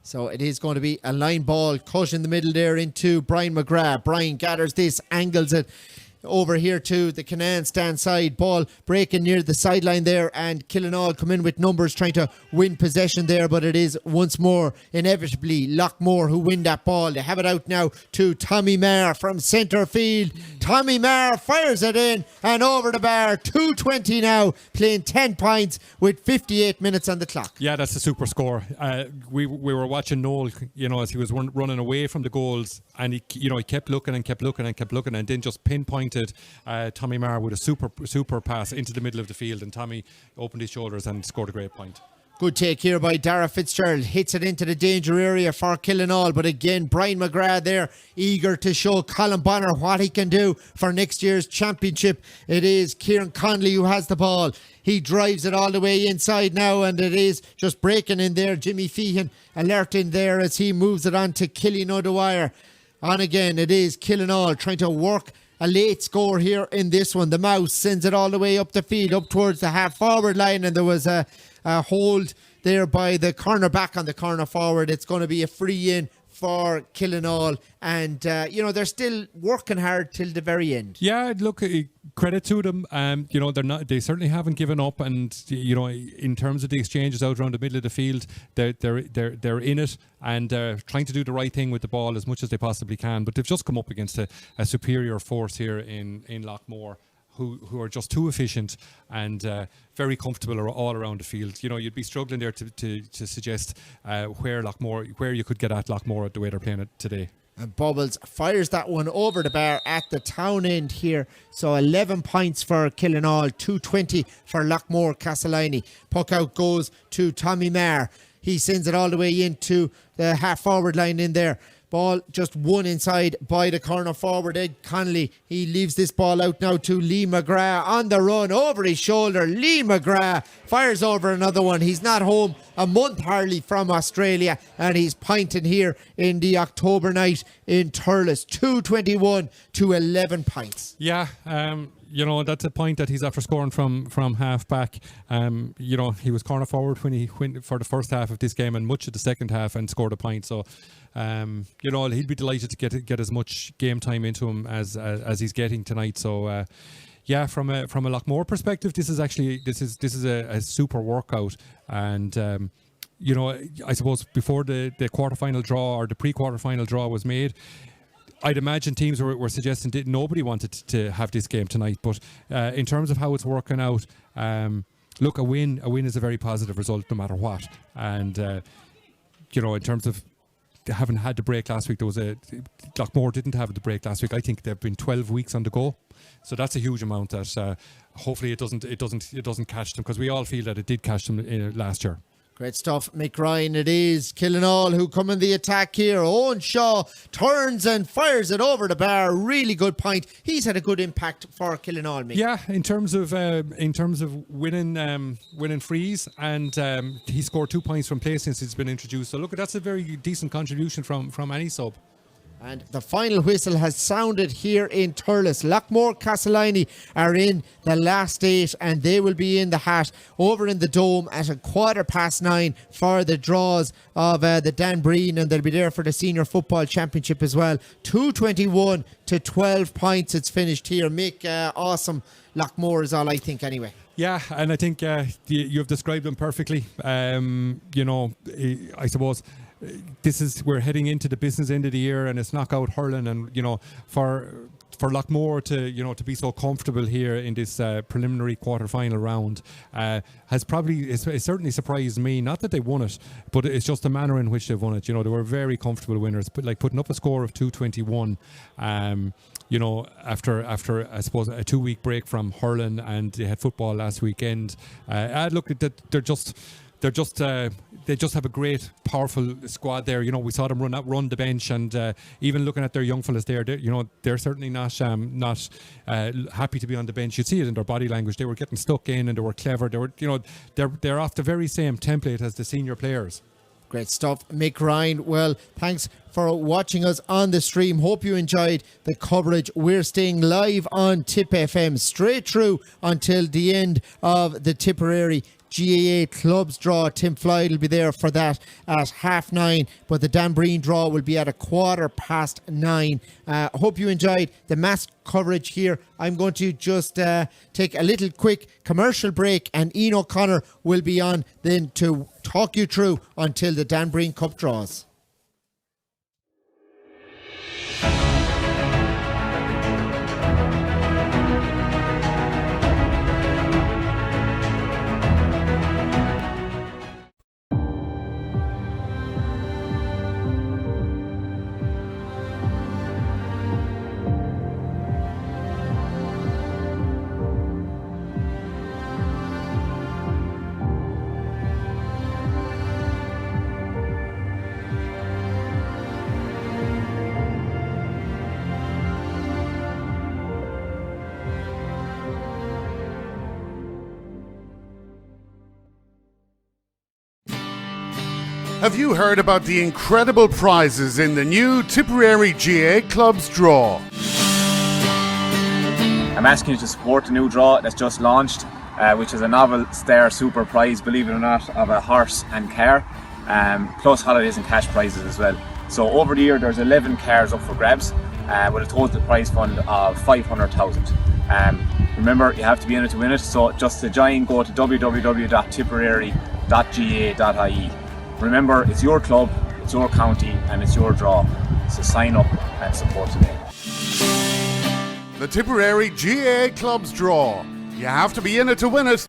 So it is going to be a line ball cut in the middle there into Brian McGrath. Brian gathers this, angles it over here to the Canaan stand side. Ball breaking near the sideline there, and Killenaule come in with numbers trying to win possession there, but it is once more inevitably Loughmore who win that ball. They have it out now to Tommy Maher from centre field. Tommy Maher fires it in and over the bar. 2:20 now, playing 10 points with 58 minutes on the clock. Yeah, that's a super score. We were watching Noel, as he was running away from the goals, and he kept looking and kept looking and kept looking, and then just pinpointed Tommy Maher with a super pass into the middle of the field, and Tommy opened his shoulders and scored a great point. Good take here by Dara Fitzgerald. Hits it into the danger area for Killenaule. But again, Brian McGrath there, eager to show Colin Bonner what he can do for next year's championship. It is Kieran Conley who has the ball. He drives it all the way inside now, and it is just breaking in there. Jimmy Feehan alerting there as he moves it on to Killenaule Dwyer. On again, it is Killenaule trying to work a late score here in this one. The Mouse sends it all the way up the field, up towards the half-forward line, and there was a hold there by the corner back on the corner forward. It's going to be a free in for Killenaule, and they're still working hard till the very end. Yeah, look, credit to them. They certainly haven't given up, and in terms of the exchanges out around the middle of the field, they're in it and trying to do the right thing with the ball as much as they possibly can. But they've just come up against a superior force here in Loughmore, who are just too efficient and very comfortable all around the field. You'd be struggling there to suggest where you could get at Loughmore the way they're playing it today. And Bubbles fires that one over the bar at the town end here. So 11 points for Killenaule, 2:20 for Loughmore Castleiney. Puck out goes to Tommy Maher. He sends it all the way into the half-forward line in there. Ball just one inside by the corner forward, Ed Connolly. He leaves this ball out now to Lee McGrath on the run over his shoulder. Lee McGrath fires over another one. He's not home a month hardly from Australia, and he's pointing here in the October night in Thurles. 2:21 to 11 points. Yeah, that's a point that he's after scoring from half back. He was corner forward when he went for the first half of this game and much of the second half and scored a point. So, he'd be delighted to get as much game time into him as he's getting tonight. So, from a Loughmore perspective, this is a super workout. And I suppose before the quarterfinal draw or the pre-quarterfinal draw was made, I'd imagine teams were suggesting that nobody wanted to have this game tonight. But in terms of how it's working out, look, a win is a very positive result no matter what. And in terms of having had the break last week, Loughmore didn't have the break last week. I think they've been 12 weeks on the go, so that's a huge amount. That hopefully it doesn't catch them, because we all feel that it did catch them last year. Great stuff, Mick Ryan. It is Killenaule who come in the attack here. Owen Shaw turns and fires it over the bar. Really good point. He's had a good impact for Killenaule, Mick. Yeah, in terms of winning frees, and he scored 2 points from play since he's been introduced. So look, that's a very decent contribution from any sub. And the final whistle has sounded here in Thurles. Loughmore Castleiney are in the last 8, and they will be in the hat over in the Dome at 9:15 for the draws of the Dan Breen, and they'll be there for the Senior Football Championship as well. 2:21 to 12 points it's finished here. Mick, awesome. Loughmore is all I think anyway. Yeah, and I think you've described them perfectly. I suppose we're heading into the business end of the year, and it's knockout hurling, and for Loughmore to be so comfortable here in this preliminary quarter-final round has certainly surprised me. Not that they won it, but it's just the manner in which they've won it. They were very comfortable winners, but putting up a score of 2:21. After I suppose a 2-week break from hurling, and they had football last weekend. Look, they're just they're just they just have a great, powerful squad there. You know, we saw them run the bench, and even looking at their young fellas there, they're certainly not happy to be on the bench. You'd see it in their body language. They were getting stuck in, and they were clever. They're off the very same template as the senior players. Great stuff, Mick Ryan. Well, thanks for watching us on the stream. Hope you enjoyed the coverage. We're staying live on Tipp FM straight through until the end of the Tipperary GAA clubs draw. Tim Floyd will be there for that at 9:30, but the Danbreen draw will be at 9:15. Hope you enjoyed the mass coverage here. I'm going to just take a little quick commercial break, and Ian O'Connor will be on then to talk you through until the Danbreen Cup draws. Have you heard about the incredible prizes in the new Tipperary GAA Clubs draw? I'm asking you to support the new draw that's just launched, which is a novel Star Super Prize, believe it or not, of a horse and car, plus holidays and cash prizes as well. So over the year there's 11 cars up for grabs, with a total prize fund of 500,000. Remember, you have to be in it to win it, so just to join, go to www.tipperary.ga.ie. Remember, it's your club, it's your county, and it's your draw. So sign up and support today. The Tipperary GAA Clubs draw. You have to be in it to win it.